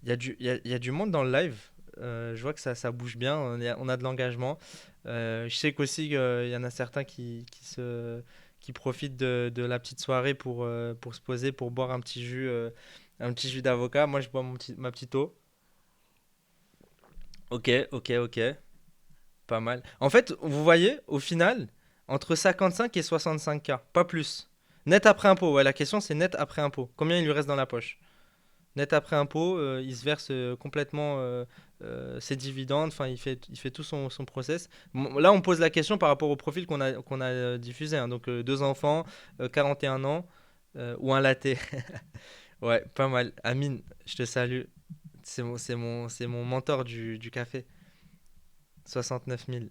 Il y a du monde dans le live. Je vois que ça bouge bien. On a de l'engagement. Je sais qu'aussi il y en a certains qui profitent de la petite soirée pour se poser, pour boire un petit jus d'avocat. Moi, je bois ma petite eau. Ok, ok, ok. Pas mal. En fait, vous voyez, au final, entre 55 et 65K, pas plus. Net après impôt, ouais, la question c'est net après impôt. Combien il lui reste dans la poche? Net après impôt, il se verse complètement ses dividendes, enfin il fait tout son process. Bon, là on pose la question par rapport au profil qu'on a diffusé, hein. Donc deux enfants, 41 ans, ou un latte. Ouais, pas mal. Amine, je te salue. C'est mon mentor du café. 69 000.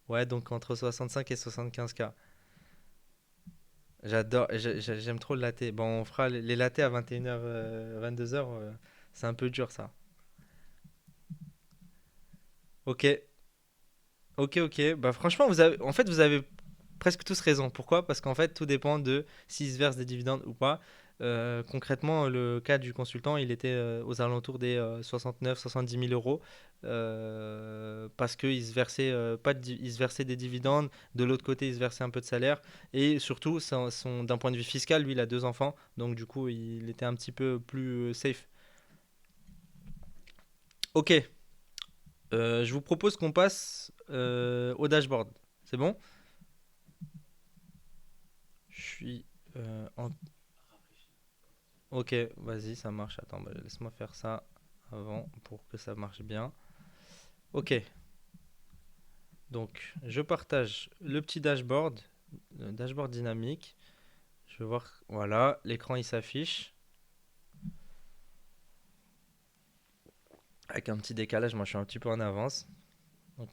Ouais, donc entre 65 et 75K. J'adore, j'aime trop le latte. Bon, on fera les lattés à 21h, 22h. C'est un peu dur ça. Ok, ok, ok. Bah franchement, en fait, vous avez presque tous raison. Pourquoi? Parce qu'en fait, tout dépend de s'il se verse des dividendes ou pas. Concrètement, le cas du consultant, il était aux alentours des 69-70 000 euros parce qu'il se versait, pas il se versait des dividendes. De l'autre côté, il se versait un peu de salaire. Et surtout, d'un point de vue fiscal, lui, il a deux enfants. Donc, du coup, il était un petit peu plus safe. Ok, je vous propose qu'on passe au dashboard. C'est bon? Je suis en Ok, vas-y, ça marche. Attends, bah, laisse-moi faire ça avant pour que ça marche bien. Ok, donc je partage le petit dashboard, le dashboard dynamique. Je vais voir, voilà, l'écran il s'affiche avec un petit décalage. Moi je suis un petit peu en avance. Donc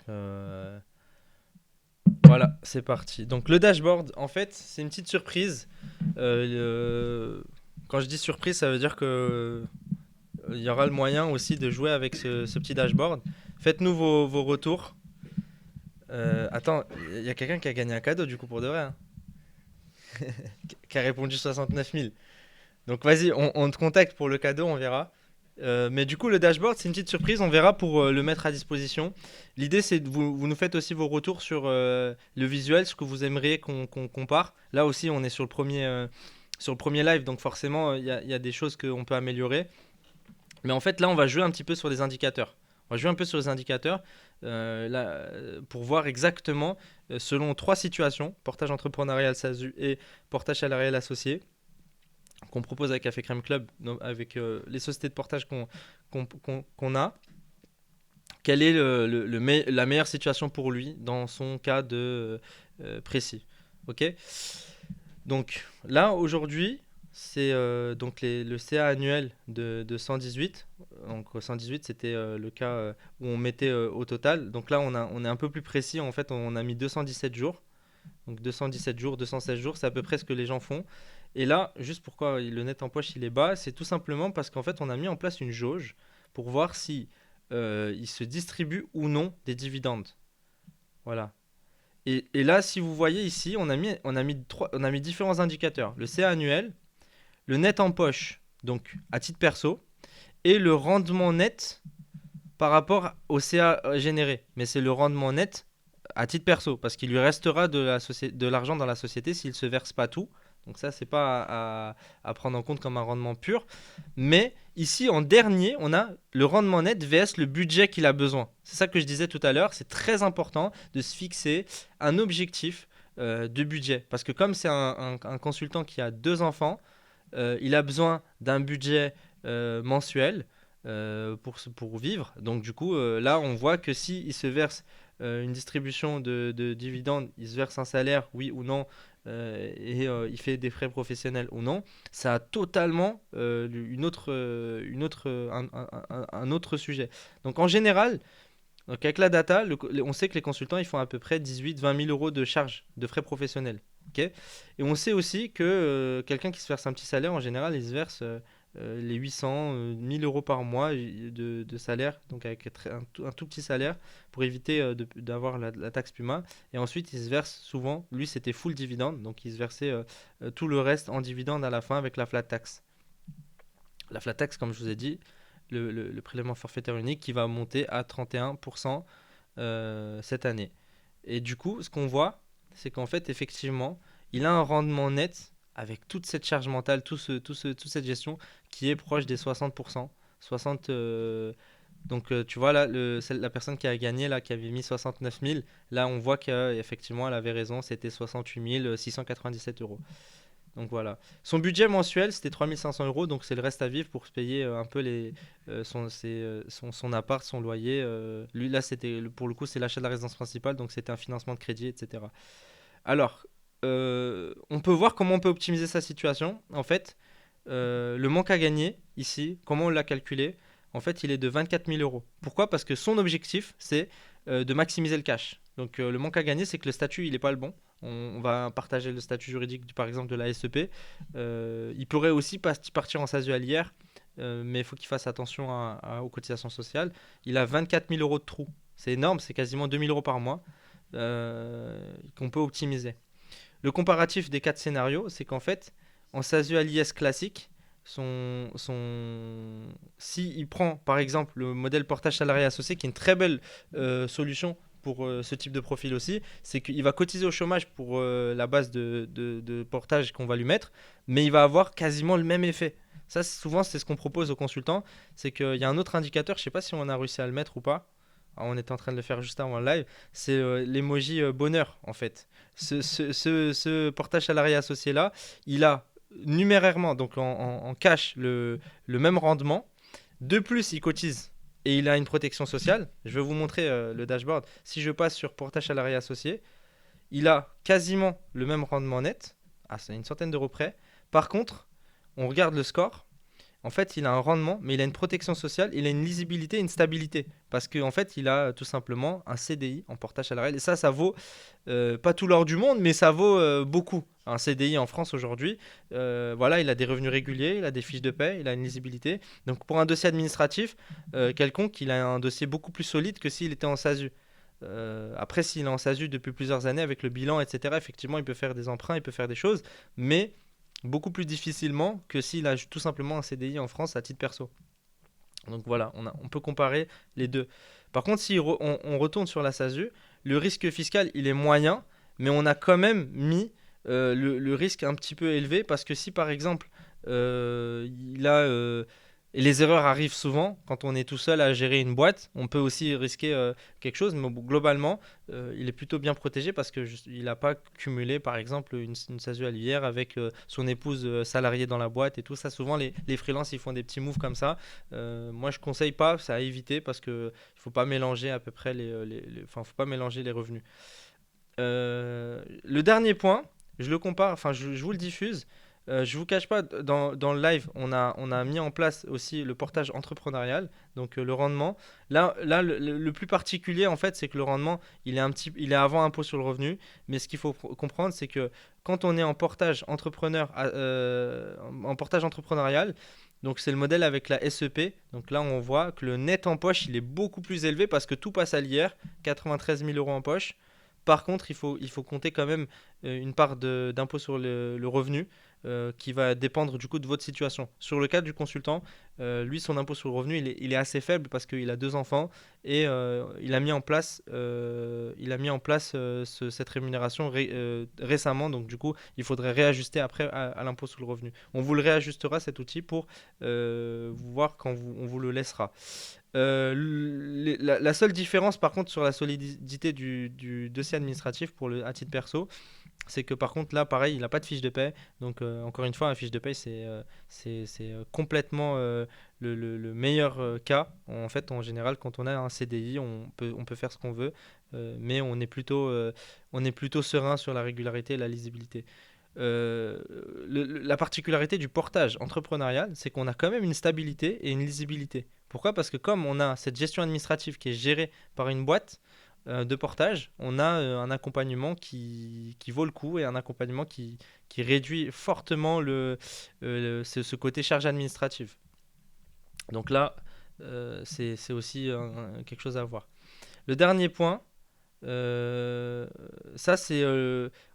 voilà, c'est parti. Donc le dashboard, en fait, c'est une petite surprise. Quand je dis surprise, ça veut dire que il y aura le moyen aussi de jouer avec ce petit dashboard. Faites-nous vos retours. Attends, il y a quelqu'un qui a gagné un cadeau du coup pour de vrai, hein, qui a répondu 69 000. Donc vas-y, on te contacte pour le cadeau, on verra. Mais du coup, le dashboard, c'est une petite surprise, on verra pour le mettre à disposition. L'idée, c'est de vous nous faites aussi vos retours sur le visuel, ce que vous aimeriez qu'on compare. Là aussi, on est sur le premier live, donc forcément, il y a des choses qu'on peut améliorer. Mais en fait, là, on va jouer un petit peu sur les indicateurs. On va jouer un peu sur les indicateurs là, pour voir exactement, selon trois situations, portage entrepreneurial SASU et portage salarial associé, qu'on propose avec Café Crème Club, donc avec les sociétés de portage qu'on a, quelle est la meilleure situation pour lui dans son cas de précis. Ok. Donc là, aujourd'hui, c'est donc le CA annuel de 118. Donc 118, c'était le cas où on mettait au total. Donc là, on est un peu plus précis. En fait, on a mis 217 jours. Donc 217 jours, 216 jours, c'est à peu près ce que les gens font. Et là, juste pourquoi le net en poche il est bas, c'est tout simplement parce qu'en fait, on a mis en place une jauge pour voir si il se distribue ou non des dividendes. Voilà. Et là, si vous voyez ici, on a mis différents indicateurs. Le CA annuel, le net en poche, donc à titre perso, et le rendement net par rapport au CA généré. Mais c'est le rendement net à titre perso, parce qu'il lui restera de l'argent dans la société s'il ne se verse pas tout. Donc ça, c'est pas à prendre en compte comme un rendement pur. Mais ici, en dernier, on a le rendement net vs le budget qu'il a besoin. C'est ça que je disais tout à l'heure. C'est très important de se fixer un objectif de budget. Parce que comme c'est un consultant qui a 2 enfants, il a besoin d'un budget mensuel pour vivre. Donc du coup, là, on voit que si il se verse une distribution de dividendes, il se verse un salaire, oui ou non, et il fait des frais professionnels ou non, ça a totalement un autre sujet. Donc en général, donc avec la data, on sait que les consultants ils font à peu près 18-20 000 euros de charges de frais professionnels. Ok. Et on sait aussi que quelqu'un qui se verse un petit salaire, en général, il se verse les 800, 1000 euros par mois de salaire, donc avec un tout petit salaire pour éviter d'avoir la taxe Puma. Et ensuite, il se verse souvent, lui c'était full dividende, donc il se versait tout le reste en dividende à la fin avec la flat tax. La flat tax, comme je vous ai dit, le prélèvement forfaitaire unique qui va monter à 31% cette année. Et du coup, ce qu'on voit, c'est qu'en fait, effectivement, il a un rendement net avec toute cette charge mentale, toute cette gestion qui est proche des 60%. 60, donc, tu vois, là, la personne qui a gagné, là, qui avait mis 69 000, là, on voit qu'effectivement, elle avait raison, c'était 68 697 euros. Donc voilà. Son budget mensuel, c'était 3500 euros, donc c'est le reste à vivre pour se payer un peu son appart, son loyer. Lui, là, pour le coup, c'est l'achat de la résidence principale, donc c'était un financement de crédit, etc. Alors, on peut voir comment on peut optimiser sa situation. En fait, le manque à gagner, ici, comment on l'a calculé? En fait, il est de 24 000 euros. Pourquoi? Parce que son objectif, c'est de maximiser le cash. Donc, le manque à gagner, c'est que le statut, il n'est pas le bon. On va partager le statut juridique, par exemple, de la SEP. Il pourrait aussi partir en SASU à l'IR, mais il faut qu'il fasse attention aux cotisations sociales. Il a 24 000 euros de trou. C'est énorme, c'est quasiment 2 000 euros par mois qu'on peut optimiser. Le comparatif des 4 scénarios, c'est qu'en fait, en SASU à l'IS classique, s'il prend par exemple le modèle portage salarié associé, qui est une très belle solution pour ce type de profil aussi, c'est qu'il va cotiser au chômage pour la base de portage qu'on va lui mettre, mais il va avoir quasiment le même effet. Ça, souvent, c'est ce qu'on propose aux consultants, c'est qu'il y a un autre indicateur, je ne sais pas si on a réussi à le mettre ou pas. Alors, on était en train de le faire juste avant le live, c'est l'emoji bonheur en fait. Ce portage salarié associé là, il a numérairement, donc en cash, le même rendement. De plus, il cotise et il a une protection sociale. Je vais vous montrer le dashboard. Si je passe sur portage salarié associé, il a quasiment le même rendement net, à une centaine d'euros près. Par contre, on regarde le score. En fait, il a un rendement, mais il a une protection sociale, il a une lisibilité, une stabilité. Parce qu'en fait, il a tout simplement un CDI en portage salarial. Et ça vaut pas tout l'or du monde, mais ça vaut beaucoup. Un CDI en France aujourd'hui, voilà, il a des revenus réguliers, il a des fiches de paie, il a une lisibilité. Donc pour un dossier administratif quelconque, il a un dossier beaucoup plus solide que s'il était en SASU. Après, s'il est en SASU depuis plusieurs années avec le bilan, etc., effectivement, il peut faire des emprunts, il peut faire des choses, mais beaucoup plus difficilement que s'il a tout simplement un CDI en France à titre perso. Donc voilà, on peut comparer les deux. Par contre, si on retourne sur la SASU, le risque fiscal, il est moyen, mais on a quand même mis le risque un petit peu élevé parce que si par exemple, il a... et les erreurs arrivent souvent quand on est tout seul à gérer une boîte. On peut aussi risquer quelque chose, mais globalement, il est plutôt bien protégé parce qu'il n'a pas cumulé, par exemple, une SASU à l'IR avec son épouse salariée dans la boîte et tout ça. Souvent, les freelances, ils font des petits moves comme ça. Moi, je conseille pas, ça à éviter parce qu'il ne faut pas mélanger à peu près faut pas mélanger les revenus. Le dernier point, je le compare, enfin, je vous le diffuse. Je vous cache pas, dans le live, on a mis en place aussi le portage entrepreneurial, donc le rendement. Là le plus particulier, en fait, c'est que le rendement, il est avant impôt sur le revenu. Mais ce qu'il faut comprendre, c'est que quand on est en portage en portage entrepreneurial, donc c'est le modèle avec la SEP. Donc là, on voit que le net en poche, il est beaucoup plus élevé parce que tout passe à l'IR, 93 000 euros en poche. Par contre, il faut compter quand même une part d'impôt sur le revenu. qui va dépendre du coup de votre situation. Sur le cas du consultant, lui, son impôt sur le revenu, il est assez faible parce qu'il a deux enfants et il a mis en place cette rémunération récemment. Donc du coup, il faudrait réajuster après à l'impôt sur le revenu. On vous le réajustera cet outil pour vous voir quand on vous le laissera. La seule différence par contre sur la solidité du dossier administratif à titre perso, c'est que par contre là pareil il n'a pas de fiche de paie. Donc encore une fois, la fiche de paie c'est complètement le meilleur cas. En fait en général quand on a un CDI on peut faire ce qu'on veut, mais on est plutôt serein sur la régularité et la lisibilité. Euh, la particularité du portage entrepreneurial, c'est qu'on a quand même une stabilité et une lisibilité. Pourquoi? Parce que comme on a cette gestion administrative qui est gérée par une boîte de portage, on a un accompagnement qui vaut le coup et un accompagnement qui réduit fortement ce côté charge administrative. Donc là, c'est aussi quelque chose à voir. Le dernier point, euh, ça,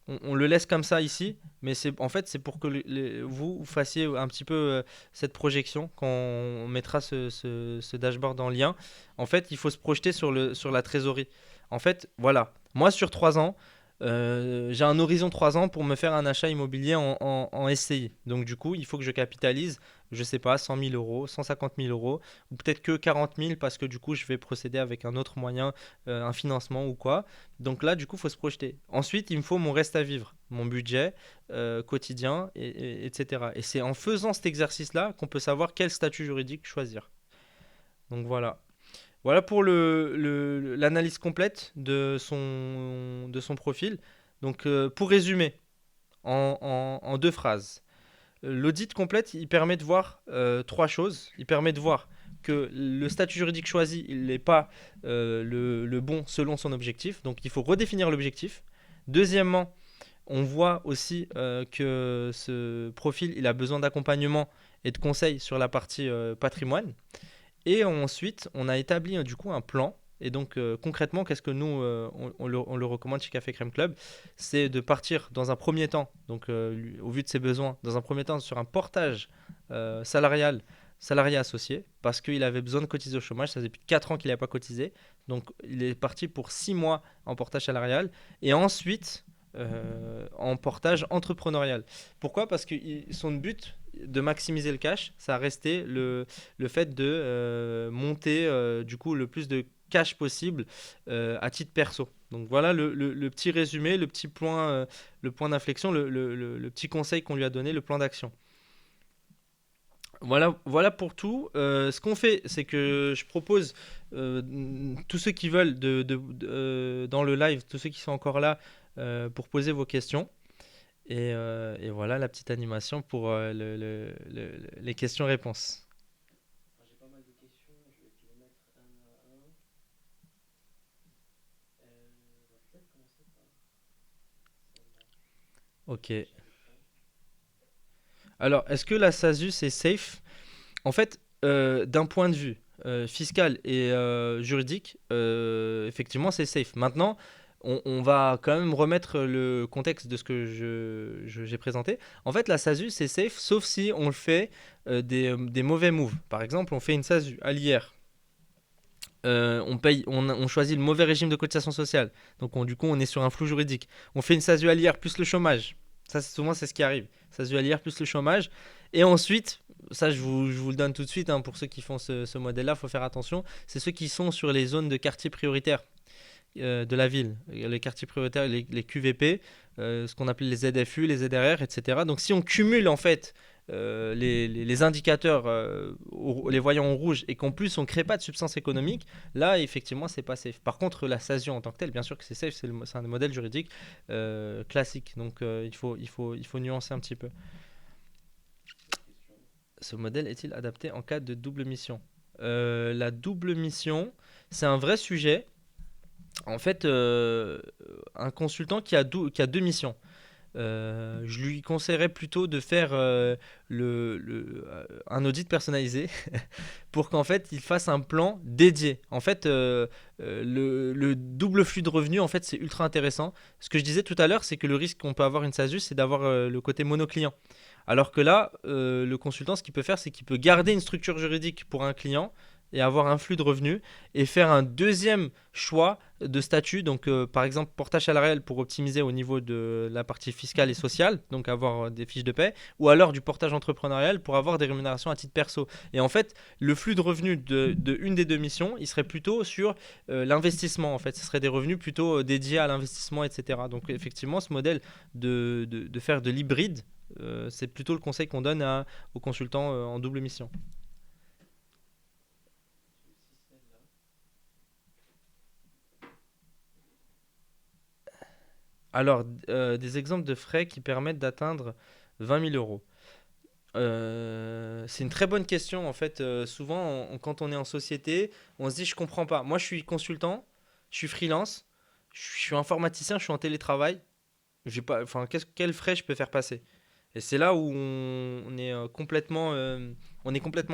on le laisse comme ça ici, mais en fait, c'est pour que vous fassiez un petit peu cette projection quand on mettra ce dashboard en lien. En fait, il faut se projeter sur la trésorerie. En fait, voilà. Moi, sur 3 ans, j'ai un horizon 3 ans pour me faire un achat immobilier en SCI. Donc, du coup, il faut que je capitalise, je sais pas, 100 000 euros, 150 000 euros, ou peut-être que 40 000 parce que du coup, je vais procéder avec un autre moyen, un financement ou quoi. Donc là, du coup, il faut se projeter. Ensuite, il me faut mon reste à vivre, mon budget quotidien, etc. Et c'est en faisant cet exercice-là qu'on peut savoir quel statut juridique choisir. Donc voilà. Voilà pour l'analyse complète de son profil. Donc pour résumer, en 2 phrases, l'audit complète, il permet de voir 3 choses. Il permet de voir que le statut juridique choisi, il n'est pas le bon selon son objectif. Donc il faut redéfinir l'objectif. Deuxièmement, on voit aussi que ce profil, il a besoin d'accompagnement et de conseils sur la partie patrimoine. Et ensuite, on a établi du coup un plan. Et donc concrètement, qu'est-ce que nous, on le recommande chez Café Crème Club? C'est de partir dans un premier temps, donc au vu de ses besoins, dans un premier temps sur un portage salarié associé, parce qu'il avait besoin de cotiser au chômage. Ça faisait plus de 4 ans qu'il n'avait pas cotisé. Donc il est parti pour 6 mois en portage salarial. Et ensuite, en portage entrepreneurial. Pourquoi? Parce que son but de maximiser le cash, ça a resté le fait de monter du coup le plus de cash possible à titre perso. Donc voilà le petit résumé, le point d'inflexion, le petit conseil qu'on lui a donné, le plan d'action. Voilà pour tout. Ce qu'on fait, c'est que je propose tous ceux qui veulent dans le live, tous ceux qui sont encore là pour poser vos questions. Et voilà la petite animation pour les questions-réponses. J'ai pas mal de questions, je vais te les mettre un à un. On va peut-être commencer par celle-là. Ok. Alors, est-ce que la SASU c'est safe? En fait, d'un point de vue fiscal et juridique, effectivement, c'est safe. Maintenant, on va quand même remettre le contexte de ce que j'ai présenté. En fait, la SASU, c'est safe, sauf si on le fait des mauvais moves. Par exemple, on fait une SASU à l'IR. On choisit le mauvais régime de cotisation sociale. Donc, du coup, on est sur un flou juridique. On fait une SASU à l'IR plus le chômage. Ça, souvent, c'est ce qui arrive. SASU à l'IR plus le chômage. Et ensuite, ça, je vous le donne tout de suite, hein, pour ceux qui font ce modèle-là, il faut faire attention. C'est ceux qui sont sur les zones de quartier prioritaire de la ville, les quartiers prioritaires, les QVP, ce qu'on appelle les ZFU, les ZRR, etc. Donc si on cumule en fait les indicateurs, les voyants en rouge, et qu'en plus on ne crée pas de substance économique, là effectivement c'est pas safe. Par contre la SASU en tant que telle, bien sûr que c'est safe, c'est un modèle juridique classique, donc il faut nuancer un petit peu. Ce modèle est-il adapté en cas de double mission? La double mission, c'est un vrai sujet. En fait, un consultant qui a deux missions, je lui conseillerais plutôt de faire un audit personnalisé pour qu'en fait il fasse un plan dédié. En fait, le double flux de revenus, en fait, c'est ultra intéressant. Ce que je disais tout à l'heure, c'est que le risque qu'on peut avoir une SASU, c'est d'avoir le côté monoclient. Alors que là, le consultant, ce qu'il peut faire, c'est qu'il peut garder une structure juridique pour un client et avoir un flux de revenus et faire un deuxième choix de statut. Donc, par exemple, portage salarial pour optimiser au niveau de la partie fiscale et sociale, donc avoir des fiches de paie, ou alors du portage entrepreneurial pour avoir des rémunérations à titre perso. Et en fait, le flux de revenus de une des deux missions, il serait plutôt sur l'investissement. En fait, ce serait des revenus plutôt dédiés à l'investissement, etc. Donc, effectivement, ce modèle de faire de l'hybride, c'est plutôt le conseil qu'on donne aux consultants en double mission. Alors, des exemples de frais qui permettent d'atteindre 20 000 euros. C'est une très bonne question. En fait, souvent, quand on est en société, on se dit, je comprends pas. Moi, je suis consultant, je suis freelance, je suis informaticien, je suis en télétravail. J'ai pas, enfin, quels frais je peux faire passer? Et c'est là où on est complètement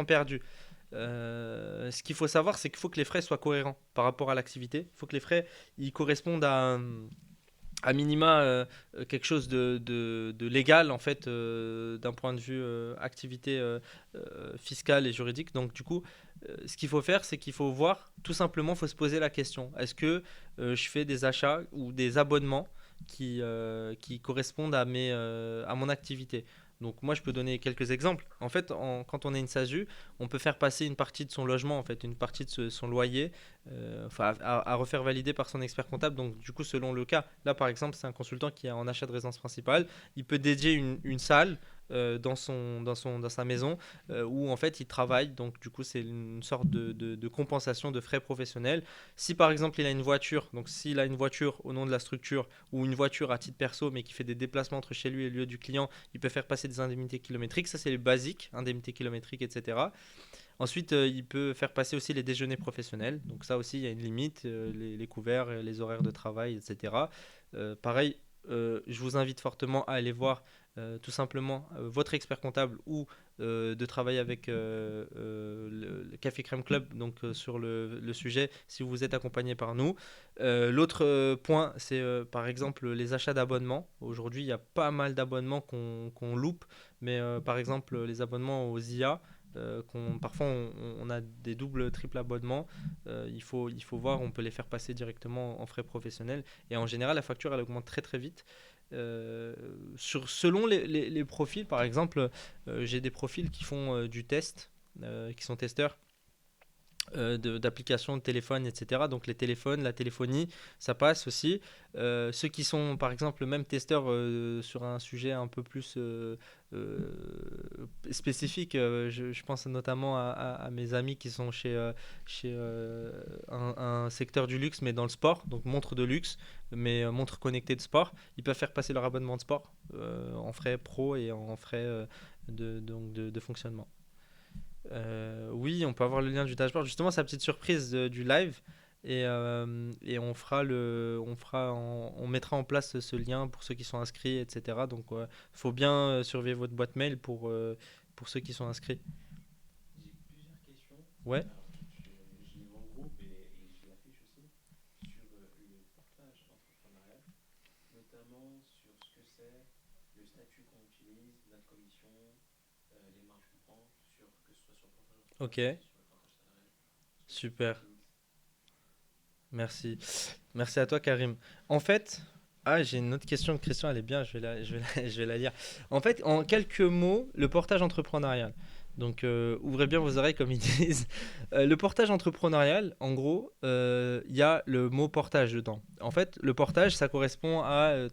perdu. Ce qu'il faut savoir, c'est qu'il faut que les frais soient cohérents par rapport à l'activité. Il faut que les frais ils correspondent à minima quelque chose de légal en fait d'un point de vue activité fiscale et juridique. Donc du coup, ce qu'il faut faire, c'est qu'il faut voir, tout simplement, il faut se poser la question, est-ce que je fais des achats ou des abonnements qui correspondent à mon activité. Donc moi je peux donner quelques exemples. En fait, quand on est une SASU, on peut faire passer une partie de son logement, en fait, une partie de son loyer, enfin, à refaire valider par son expert comptable. Donc du coup, selon le cas, là par exemple, c'est un consultant qui est en achat de résidence principale, il peut dédier une salle dans sa maison où en fait il travaille. Donc du coup, c'est une sorte de compensation de frais professionnels. Si par exemple il a une voiture, donc s'il a une voiture au nom de la structure ou une voiture à titre perso mais qui fait des déplacements entre chez lui et le lieu du client, il peut faire passer des indemnités kilométriques. Ça, c'est les basiques, indemnités kilométriques, etc. Ensuite, il peut faire passer aussi les déjeuners professionnels. Donc ça aussi, il y a une limite, les couverts, les horaires de travail, etc. Pareil, je vous invite fortement à aller voir tout simplement votre expert comptable ou de travailler avec le Café Crème Club donc, sur le sujet si vous êtes accompagné par nous. L'autre point, c'est par exemple les achats d'abonnements. Aujourd'hui, il y a pas mal d'abonnements qu'on loupe, mais par exemple les abonnements aux IA, parfois on a des doubles, triples abonnements. Il faut voir, on peut les faire passer directement en frais professionnels. Et en général, la facture elle augmente très très vite. Selon les profils, par exemple, j'ai des profils qui font du test, qui sont testeurs d'applications de téléphone, etc. Donc les téléphones, la téléphonie, ça passe aussi. Ceux qui sont par exemple même testeurs sur un sujet un peu plus euh, spécifique, je pense notamment à mes amis qui sont chez un secteur du luxe, mais dans le sport, donc montres de luxe, mais montres connectées de sport. Ils peuvent faire passer leur abonnement de sport en frais pro et en frais de fonctionnement. Oui, on peut avoir le lien du dashboard. Justement, c'est la petite surprise du live. Et on mettra en place ce lien pour ceux qui sont inscrits, etc. Donc, il faut bien surveiller votre boîte mail pour ceux qui sont inscrits. J'ai plusieurs questions. Ouais, Alors, je l'ai vu en groupe et je l'affiche aussi sur le portage entrepreneurial, notamment sur ce que c'est, le statut qu'on utilise, notre commission, les marges qu'on prend, que ce soit sur le portage ok, entrepreneurial ou sur le portage salarial. Est-ce que tu peux super. définir? Merci. Merci à toi, Karim. En fait, j'ai une autre question. Christian, elle est bien, je vais la lire. En fait, en quelques mots, le portage entrepreneurial. Donc, ouvrez bien vos oreilles, comme ils disent. Le portage entrepreneurial, en gros, il y a le mot portage dedans. En fait, le portage, ça correspond à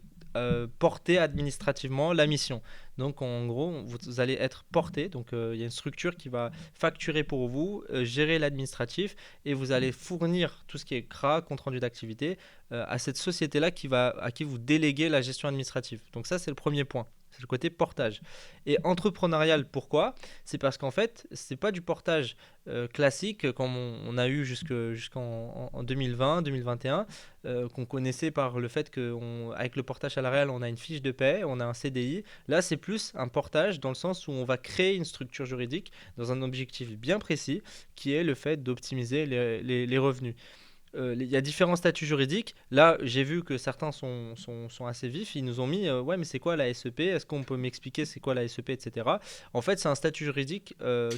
porter administrativement la mission. Donc, en gros, vous allez être porté. Donc, il y a une structure qui va facturer pour vous, gérer l'administratif et vous allez fournir tout ce qui est CRA, compte rendu d'activité, à cette société-là à qui vous déléguez la gestion administrative. Donc ça, c'est le premier point. C'est le côté portage. Et entrepreneurial, pourquoi? C'est parce qu'en fait, c'est pas du portage classique comme on a eu jusqu'en 2020, 2021, qu'on connaissait par le fait qu'avec le portage salarial, on a une fiche de paie, on a un CDI. Là, c'est plus un portage dans le sens où on va créer une structure juridique dans un objectif bien précis qui est le fait d'optimiser les revenus. il y a différents statuts juridiques. Là, j'ai vu que certains sont assez vifs. Ils nous ont mis, ouais, mais c'est quoi la SEP? Est-ce qu'on peut m'expliquer c'est quoi la SEP, etc. En fait, c'est un statut juridique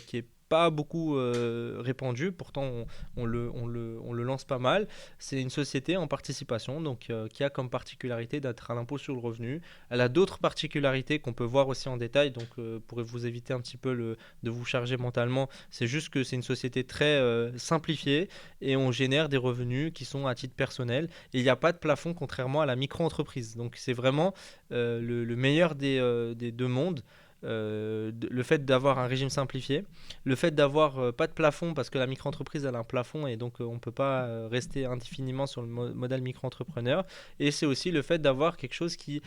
qui est pas beaucoup répandu, pourtant on le lance pas mal. C'est une société en participation, donc qui a comme particularité d'être à l'impôt sur le revenu. Elle a d'autres particularités qu'on peut voir aussi en détail, donc pour vous éviter un petit peu de vous charger mentalement, c'est juste que c'est une société très simplifiée et on génère des revenus qui sont à titre personnel. Et il n'y a pas de plafond contrairement à la micro-entreprise. Donc c'est vraiment le meilleur des deux mondes. Le fait d'avoir un régime simplifié, le fait d'avoir pas de plafond parce que la micro-entreprise elle a un plafond et donc on ne peut pas rester indéfiniment sur le modèle micro-entrepreneur, et c'est aussi le fait d'avoir quelque chose qui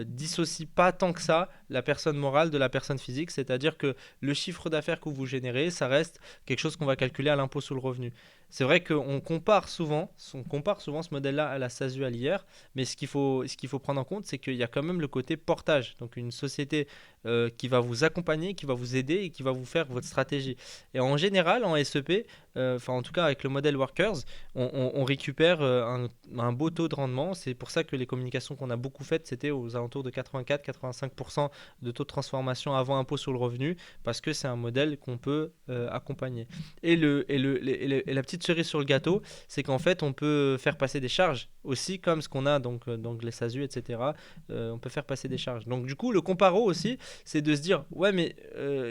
dissocie pas tant que ça la personne morale de la personne physique, c'est-à-dire que le chiffre d'affaires que vous générez ça reste quelque chose qu'on va calculer à l'impôt sur le revenu. C'est vrai qu'on compare souvent ce modèle-là à la SASU à l'IR, mais ce qu'il faut prendre en compte, c'est qu'il y a quand même le côté portage. Donc une société qui va vous accompagner, qui va vous aider et qui va vous faire votre stratégie. Et en général, en SEP, enfin en tout cas avec le modèle Workers, on récupère un beau taux de rendement. C'est pour ça que les communications qu'on a beaucoup faites, c'était aux alentours de 84-85% de taux de transformation avant impôt sur le revenu, parce que c'est un modèle qu'on peut accompagner. Et la petite cerise sur le gâteau, c'est qu'en fait, on peut faire passer des charges aussi, comme ce qu'on a donc les SASU, etc. On peut faire passer des charges. Donc du coup, le comparo aussi, c'est de se dire, ouais, mais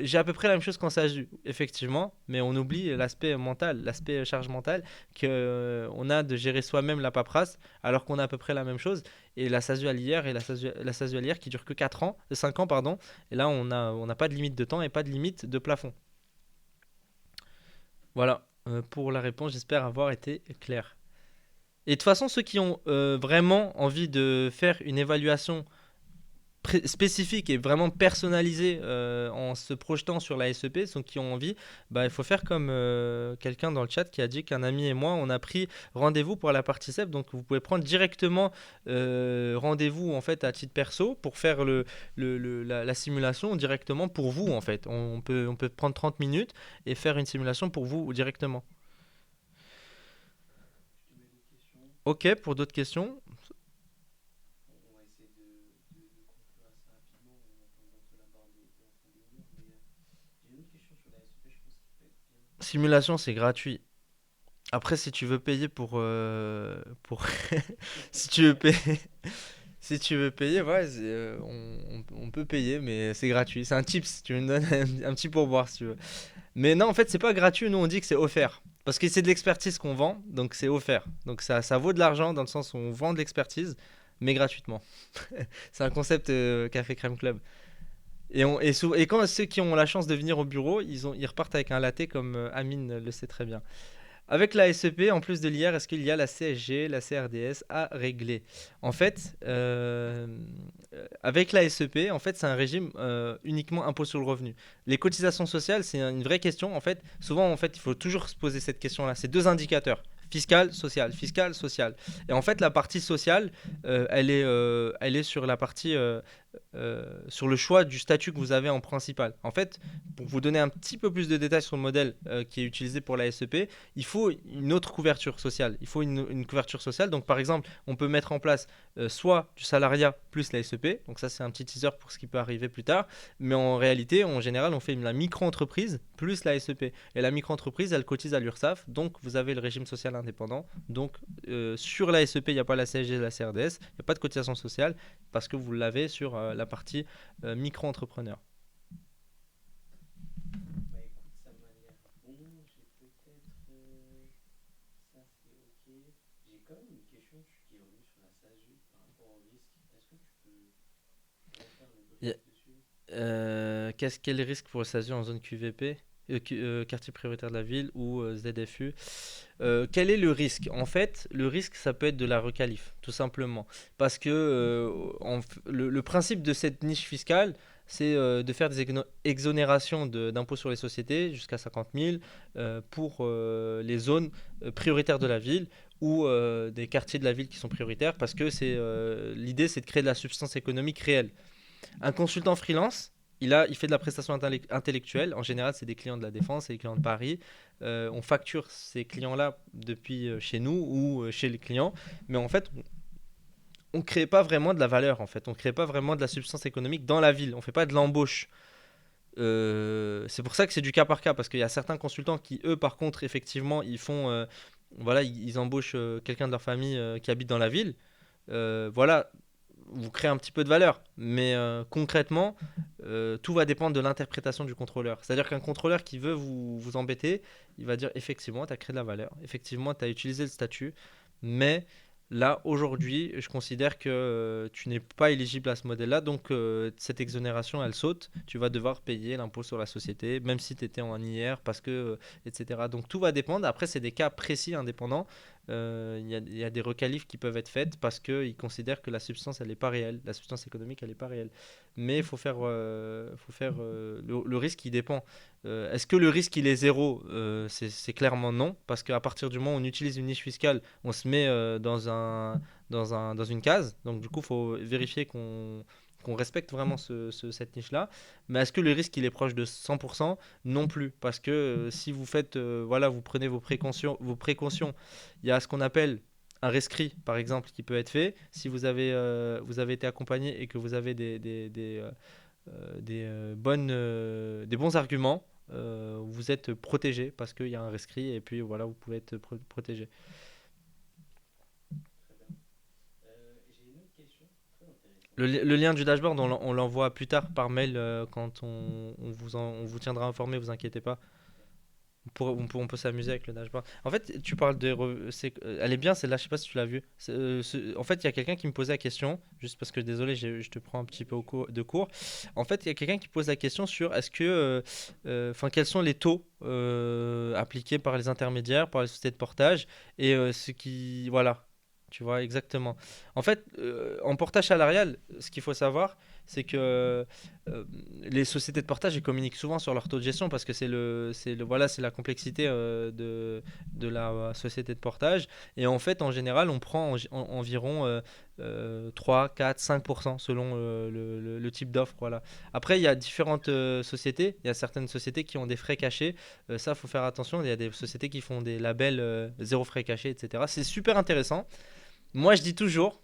j'ai à peu près la même chose qu'en SASU, effectivement, mais on oublie l'aspect mental, l'aspect charge mentale, qu'on a de gérer soi-même la paperasse, alors qu'on a à peu près la même chose. Et la SASU à l'IR et la SASU à l'IR qui dure que 4 ans, 5 ans, pardon, et là, on n'a pas de limite de temps et pas de limite de plafond. Voilà, pour la réponse, j'espère avoir été clair. Et de toute façon, ceux qui ont vraiment envie de faire une évaluation spécifique et vraiment personnalisée en se projetant sur la SEP, ceux qui ont envie, bah, il faut faire comme quelqu'un dans le chat qui a dit qu'un ami et moi, on a pris rendez-vous pour la partie CEP. Donc vous pouvez prendre directement rendez-vous en fait à titre perso pour faire la simulation directement pour vous en fait. On peut prendre 30 minutes et faire une simulation pour vous directement. Je te mets d'autres questions. Ok, pour d'autres questions. On va essayer de conclure assez rapidement. On va bientôt l'aborder en fin de jour. Mais j'ai une autre question sur la SEP, je pense qu'il peut être bien. Simulation, c'est gratuit. Après, si tu veux payer pour si tu veux payer, si tu veux payer, ouais, on peut payer, mais c'est gratuit. C'est un tips. Tu me donnes un petit pourboire si tu veux. Mais non, en fait, c'est pas gratuit. Nous, on dit que c'est offert. Parce que c'est de l'expertise qu'on vend, donc c'est offert. Donc ça vaut de l'argent dans le sens où on vend de l'expertise, mais gratuitement. C'est un concept Café Crème Club. Et quand ceux qui ont la chance de venir au bureau, ils repartent avec un latte comme Amine le sait très bien. Avec la SEP, en plus de l'IR, est-ce qu'il y a la CSG, la CRDS à régler? En fait, avec la SEP, en fait, c'est un régime uniquement impôt sur le revenu. Les cotisations sociales, c'est une vraie question. En fait, souvent, en fait, il faut toujours se poser cette question-là. C'est deux indicateurs. Fiscal, social, fiscal, social. Et en fait, la partie sociale, elle est sur la partie, sur le choix du statut que vous avez en principal. En fait, pour vous donner un petit peu plus de détails sur le modèle qui est utilisé pour la SEP, il faut une autre couverture sociale. Il faut une couverture sociale. Donc, par exemple, on peut mettre en place soit du salariat plus la SEP. Donc, ça, c'est un petit teaser pour ce qui peut arriver plus tard. Mais en réalité, en général, on fait la micro-entreprise plus la SEP. Et la micro-entreprise, elle cotise à l'URSSAF. Donc, vous avez le régime social indépendant. Donc, sur la SEP, il n'y a pas la CSG et la CRDS. Il n'y a pas de cotisation sociale parce que vous l'avez sur la partie micro-entrepreneur. Bah écoute, ça m'a l'air bon. J'ai peut-être. Ça c'est ok. J'ai quand même une question qui est revenue sur la SASU par rapport au risque. Est-ce que tu peux refaire le brief dessus? Quel est le risque pour le SASU en zone QVP, quartier prioritaire de la ville ou ZFU? Quel est le risque? En fait, le risque, ça peut être de la requalif, tout simplement. Parce que le principe de cette niche fiscale, c'est de faire des exonérations d'impôts sur les sociétés jusqu'à 50 000 pour les zones prioritaires de la ville ou des quartiers de la ville qui sont prioritaires, parce que l'idée, c'est de créer de la substance économique réelle. Un consultant freelance, il fait de la prestation intellectuelle. En général, c'est des clients de la Défense, c'est des clients de Paris. On facture ces clients-là depuis chez nous ou chez les clients. Mais en fait, on ne crée pas vraiment de la valeur. En fait, on ne crée pas vraiment de la substance économique dans la ville. On ne fait pas de l'embauche. C'est pour ça que c'est du cas par cas, parce qu'il y a certains consultants qui, eux, par contre, effectivement, ils font, voilà, ils embauchent quelqu'un de leur famille qui habite dans la ville. Voilà, vous créez un petit peu de valeur, mais concrètement, tout va dépendre de l'interprétation du contrôleur. C'est-à-dire qu'un contrôleur qui veut vous embêter, il va dire effectivement, tu as créé de la valeur, effectivement, tu as utilisé le statut, mais là, aujourd'hui, je considère que tu n'es pas éligible à ce modèle-là, donc cette exonération, elle saute. Tu vas devoir payer l'impôt sur la société, même si tu étais en IR, parce que, etc. Donc tout va dépendre. Après, c'est des cas précis, indépendants. Il y a des requalifs qui peuvent être faites parce qu'ils considèrent que la substance, elle n'est pas réelle. La substance économique, elle n'est pas réelle. Mais il faut faire le risque, il dépend. Est-ce que le risque, il est zéro? C'est clairement non, parce qu'à partir du moment où on utilise une niche fiscale, on se met dans une case. Donc du coup, il faut vérifier qu'on respecte vraiment cette niche-là. Mais est-ce que le risque, il est proche de 100%? Non plus. Parce que si vous faites, voilà, vous prenez vos précautions, il y a ce qu'on appelle un rescrit, par exemple, qui peut être fait. Si vous avez été accompagné et que vous avez des bons arguments, vous êtes protégé parce qu'il y a un rescrit et puis voilà, vous pouvez être protégé. Très bien. J'ai une autre question très intéressante. Le lien du dashboard, on l'envoie plus tard par mail quand on vous tiendra informé, vous inquiétez pas. On peut s'amuser avec le dashboard. En fait, tu parles elle est bien celle-là, je sais pas si tu l'as vue. En fait, il y a quelqu'un qui me posait la question, juste parce que désolé, je te prends un petit peu de cours. En fait, il y a quelqu'un qui pose la question sur est-ce que, enfin, quels sont les taux appliqués par les intermédiaires, par les sociétés de portage, et voilà, tu vois, exactement. En fait, en portage salarial, ce qu'il faut savoir, c'est que les sociétés de portage, elles communiquent souvent sur leur taux de gestion parce que voilà, c'est la complexité de la société de portage. Et en fait, en général, on prend environ 3, 4, 5% selon le type d'offre. Voilà. Après, il y a différentes sociétés. Il y a certaines sociétés qui ont des frais cachés. Ça, il faut faire attention. Il y a des sociétés qui font des labels zéro frais cachés, etc. C'est super intéressant. Moi, je dis toujours,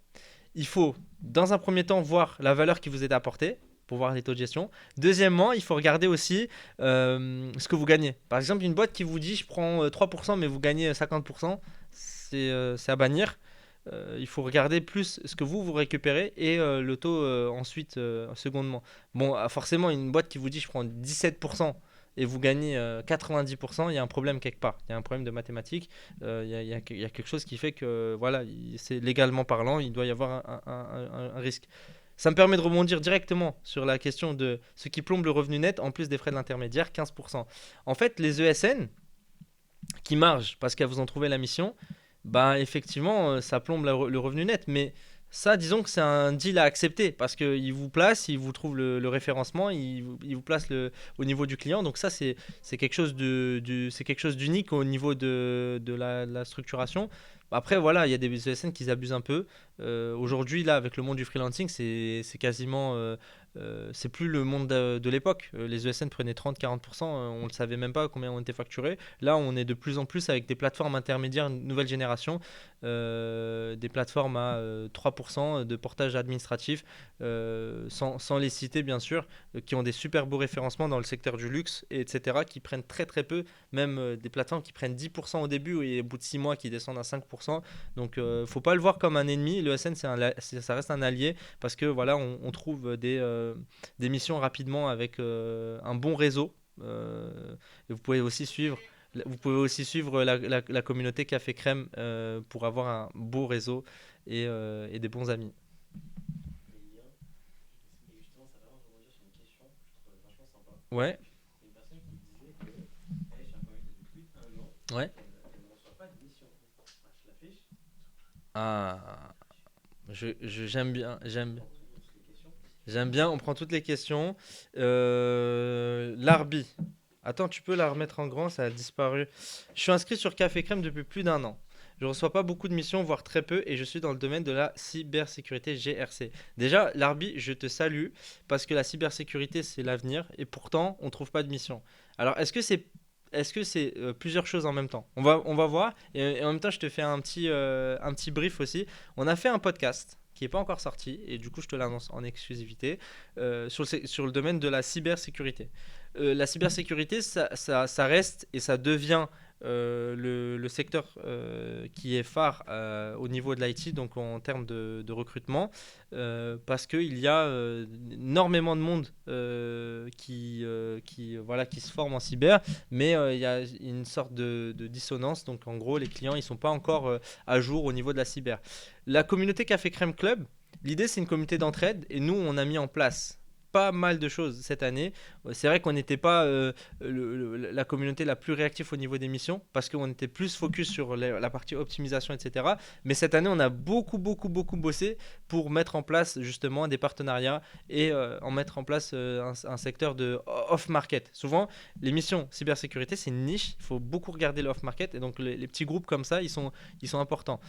il faut, dans un premier temps, voir la valeur qui vous est apportée pour voir les taux de gestion. Deuxièmement, il faut regarder aussi ce que vous gagnez. Par exemple, une boîte qui vous dit je prends 3% mais vous gagnez 50%, c'est à bannir. Il faut regarder plus ce que vous récupérez et le taux ensuite, secondement. Bon, forcément, une boîte qui vous dit je prends 17% et vous gagnez 90%, il y a un problème quelque part. Il y a un problème de mathématiques. Il y a quelque chose qui fait que, voilà, c'est légalement parlant, il doit y avoir un risque. Ça me permet de rebondir directement sur la question de ce qui plombe le revenu net en plus des frais de l'intermédiaire, 15%. En fait, les ESN qui margent parce qu'elles vous ont trouvé la mission, bah effectivement, ça plombe le revenu net. Mais ça, disons que c'est un deal à accepter parce qu'ils vous placent, ils vous trouvent le référencement, ils vous placent au niveau du client. Donc ça, c'est quelque chose c'est quelque chose d'unique au niveau de la structuration. Après, voilà, il y a des ESN qui abusent un peu. Aujourd'hui, là, avec le monde du freelancing, c'est quasiment. C'est plus le monde de l'époque. Les ESN prenaient 30-40%, on ne le savait même pas combien on était facturé. Là, on est de plus en plus avec des plateformes intermédiaires nouvelle génération, des plateformes à 3% de portage administratif, sans les citer bien sûr, qui ont des super beaux référencements dans le secteur du luxe, etc., qui prennent très très peu, même des plateformes qui prennent 10% au début et au bout de 6 mois qui descendent à 5%. Donc, faut pas le voir comme un ennemi. Le SN, ça reste un allié parce que voilà, on trouve des missions rapidement avec un bon réseau. Et vous pouvez aussi suivre la communauté Café Crème pour avoir un beau réseau et des bons amis. Les liens. Et justement, ça va vraiment rebondir sur une question que je trouve vachement sympa. Ouais, Une personne qui disait que elle est chez un communauté depuis plus d'1 an et ouais. qu'elle ne reçoit pas de mission. Ah, je l'affiche. Ah, j'aime bien, j'aime, Dans toutes les questions. j'aime bien. On prend toutes les questions. L'arbi. Attends, tu peux la remettre en grand, ça a disparu. Je suis inscrit sur Café Crème depuis plus d'1 an. je reçois pas beaucoup de missions, voire très peu, et je suis dans le domaine de la cybersécurité GRC. Déjà, Larbi, je te salue parce que la cybersécurité, c'est l'avenir, et pourtant, on trouve pas de mission. Alors, est-ce que c'est plusieurs choses en même temps? On va voir, et en même temps, je te fais un petit brief aussi. On a fait un podcast qui n'est pas encore sorti, et du coup, je te l'annonce en exclusivité, sur le domaine de la cybersécurité. La cybersécurité, ça reste et ça devient le secteur qui est phare au niveau de l'IT, donc en termes de recrutement, parce qu'il y a énormément de monde voilà, qui se forme en cyber, mais il y a une sorte de dissonance. Donc en gros, les clients, ils ne sont pas encore à jour au niveau de la cyber. La communauté Café Crème Club, l'idée, c'est une communauté d'entraide, et nous, on a mis en place pas mal de choses cette année. C'est vrai qu'on n'était pas la communauté la plus réactive au niveau des missions parce qu'on était plus focus sur la partie optimisation, etc. Mais cette année, on a beaucoup, beaucoup, beaucoup bossé pour mettre en place justement des partenariats et en mettre en place un secteur de off-market. Souvent, les missions cybersécurité, c'est une niche. Il faut beaucoup regarder le off-market, et donc les petits groupes comme ça, ils sont importants.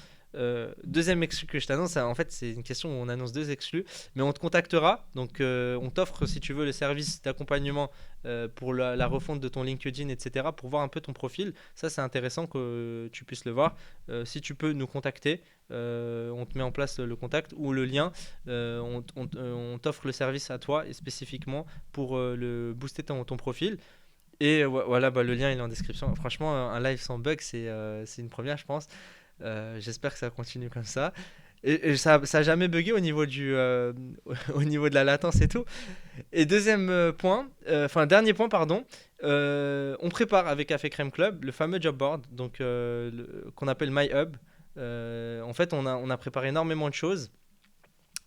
Deuxième exclu que je t'annonce, en fait, c'est une question où on annonce deux exclus, mais on te contactera. Donc, on t'offre, si tu veux, le service d'accompagnement pour la refonte de ton LinkedIn, etc., pour voir un peu ton profil. Ça, c'est intéressant que tu puisses le voir. Si tu peux nous contacter, on te met en place le contact ou le lien. On t'offre le service à toi et spécifiquement pour le booster ton profil. Et voilà, bah, le lien il est en description. Franchement, un live sans bug, c'est une première, je pense. J'espère que ça continue comme ça. Et ça a jamais bugué au niveau de la latence et tout. Et deuxième point, enfin dernier point, pardon, on prépare avec Café Crème Club le fameux job board, donc qu'on appelle My Hub. En fait, on a préparé énormément de choses.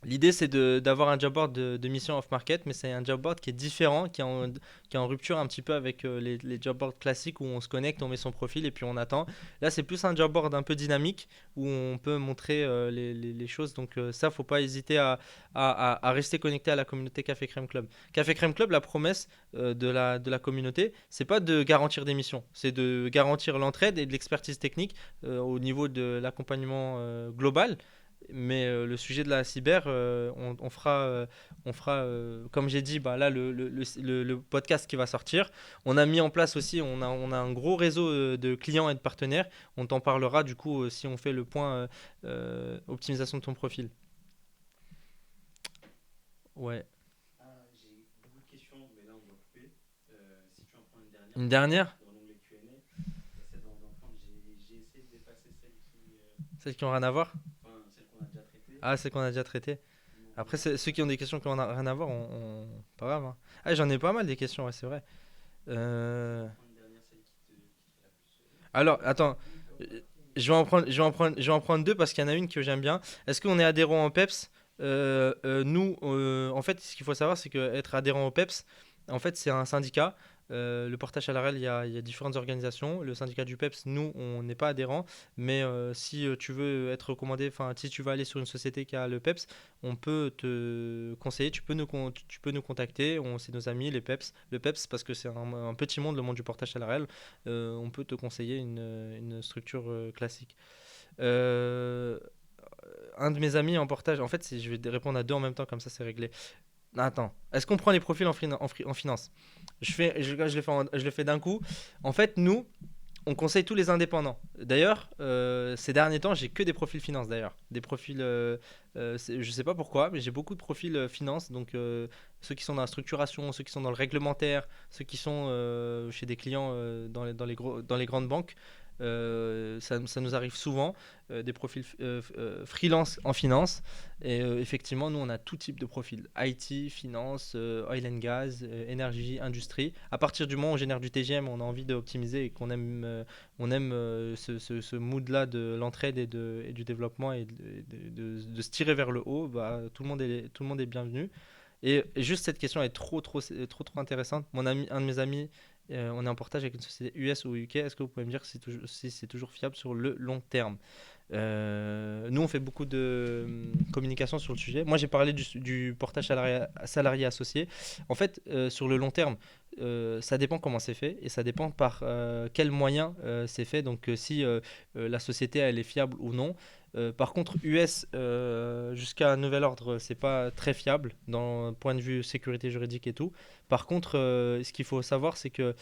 L'idée, c'est d'avoir un job board de mission off-market, mais c'est un job board qui est différent, qui est en rupture un petit peu avec les job boards classiques où on se connecte, on met son profil et puis on attend. Là, c'est plus un job board un peu dynamique où on peut montrer les choses. Donc ça, faut pas hésiter à rester connecté à la communauté Café Crème Club. Café Crème Club, la promesse de la communauté, c'est pas de garantir des missions, c'est de garantir l'entraide et de l'expertise technique au niveau de l'accompagnement global. Mais le sujet de la cyber, on fera, comme j'ai dit, bah, là, le podcast qui va sortir. On a mis en place aussi, on a un gros réseau de clients et de partenaires. On t'en parlera du coup si on fait le point optimisation de ton profil. Ouais. Ah, j'ai beaucoup de questions, mais là on doit couper. Si tu en prends une dernière Une pour dernière, dans l'onglet Q&A, essaie d'en prendre. J'ai essayé de dépasser celles qui, celles qui ont rien à voir. enfin, celles qu'on a déjà traitées. Ah, celles qu'on a déjà traitées. Il m'en Après, reste ceux qui ont des questions qui n'ont rien à voir, pas grave, hein. Ah, j'en ai pas mal des questions, ouais, c'est vrai. essaie Euh, d'en prendre une dernière, celle qui te fait la plus. Alors, attends, Oui, euh, je vais en prendre deux parce qu'il y en a une que j'aime bien. Est-ce qu'on est adhérent au PEPS? Nous, en fait, ce qu'il faut savoir, c'est qu'être adhérent au PEPS, en fait, c'est un syndicat. Le portage salarial, il y a différentes organisations. Le syndicat du PEPS, nous, on n'est pas adhérent. Mais si tu veux être recommandé, enfin, si tu veux aller sur une société qui a le PEPS, on peut te conseiller. Tu peux nous contacter. C'est nos amis, les PEPS. Le PEPS, parce que c'est un petit monde, le monde du portage salarial. On peut te conseiller une structure classique. Euh, un de mes amis en portage, en fait, je vais répondre à deux en même temps, comme ça c'est réglé. Attends, est-ce qu'on prend les profils en finance? Je le fais d'un coup. En fait, nous, on conseille tous les indépendants. D'ailleurs, ces derniers temps, j'ai que des profils finance d'ailleurs. Des profils, je sais pas pourquoi, mais j'ai beaucoup de profils finance. Donc, ceux qui sont dans la structuration, ceux qui sont dans le réglementaire, ceux qui sont chez des clients dans les grandes banques. Ça nous arrive souvent, des profils freelance en finance. Et effectivement, nous, on a tout type de profils. IT, finance, oil and gas, énergie, industrie. À partir du moment où on génère du TGM, on a envie d'optimiser et qu'on aime ce mood-là de l'entraide et du développement et de se tirer vers le haut, bah, tout le monde est bienvenu. Et juste cette question est trop, trop, trop, trop intéressante. Un de mes amis, on est en portage avec une société US ou UK. Est-ce que vous pouvez me dire si c'est toujours fiable sur le long terme? Nous, on fait beaucoup de communication sur le sujet. Moi, j'ai parlé du portage salarié associé. En fait, sur le long terme, ça dépend comment c'est fait et ça dépend par quels moyens c'est fait. Donc, si la société elle est fiable ou non. Par contre, US, jusqu'à un nouvel ordre, c'est pas très fiable dans point de vue sécurité juridique et tout. Par contre, ce qu'il faut savoir, c'est que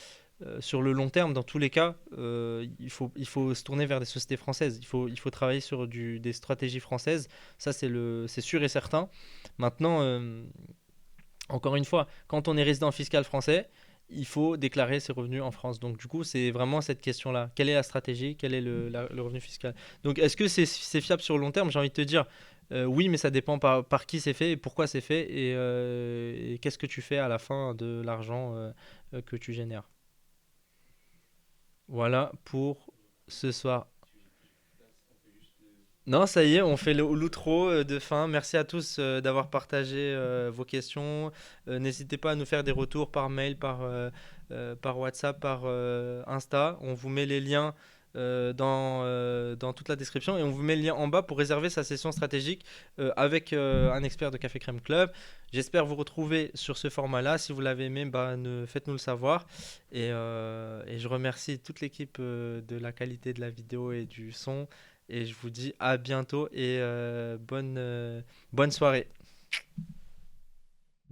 sur le long terme, dans tous les cas, il faut se tourner vers des sociétés françaises. Il faut travailler sur des stratégies françaises. Ça, c'est sûr et certain. Maintenant, encore une fois, quand on est résident fiscal français, il faut déclarer ses revenus en France. Donc, du coup, c'est vraiment cette question-là. Quelle est la stratégie? Quel est le revenu fiscal? Donc, est-ce que c'est fiable sur le long terme? J'ai envie de te dire oui, mais ça dépend par qui c'est fait et pourquoi c'est fait et qu'est-ce que tu fais à la fin de l'argent que tu génères. Voilà pour ce soir. Non, ça y est, on fait l'outro de fin. Merci à tous d'avoir partagé vos questions. N'hésitez pas à nous faire des retours par mail, par WhatsApp, par Insta. On vous met les liens dans toute la description et on vous met le lien en bas pour réserver sa session stratégique avec un expert de Café Crème Club. J'espère vous retrouver sur ce format-là. Si vous l'avez aimé, bah, faites-nous le savoir. Et je remercie toute l'équipe de la qualité de la vidéo et du son. Et je vous dis à bientôt et bonne soirée.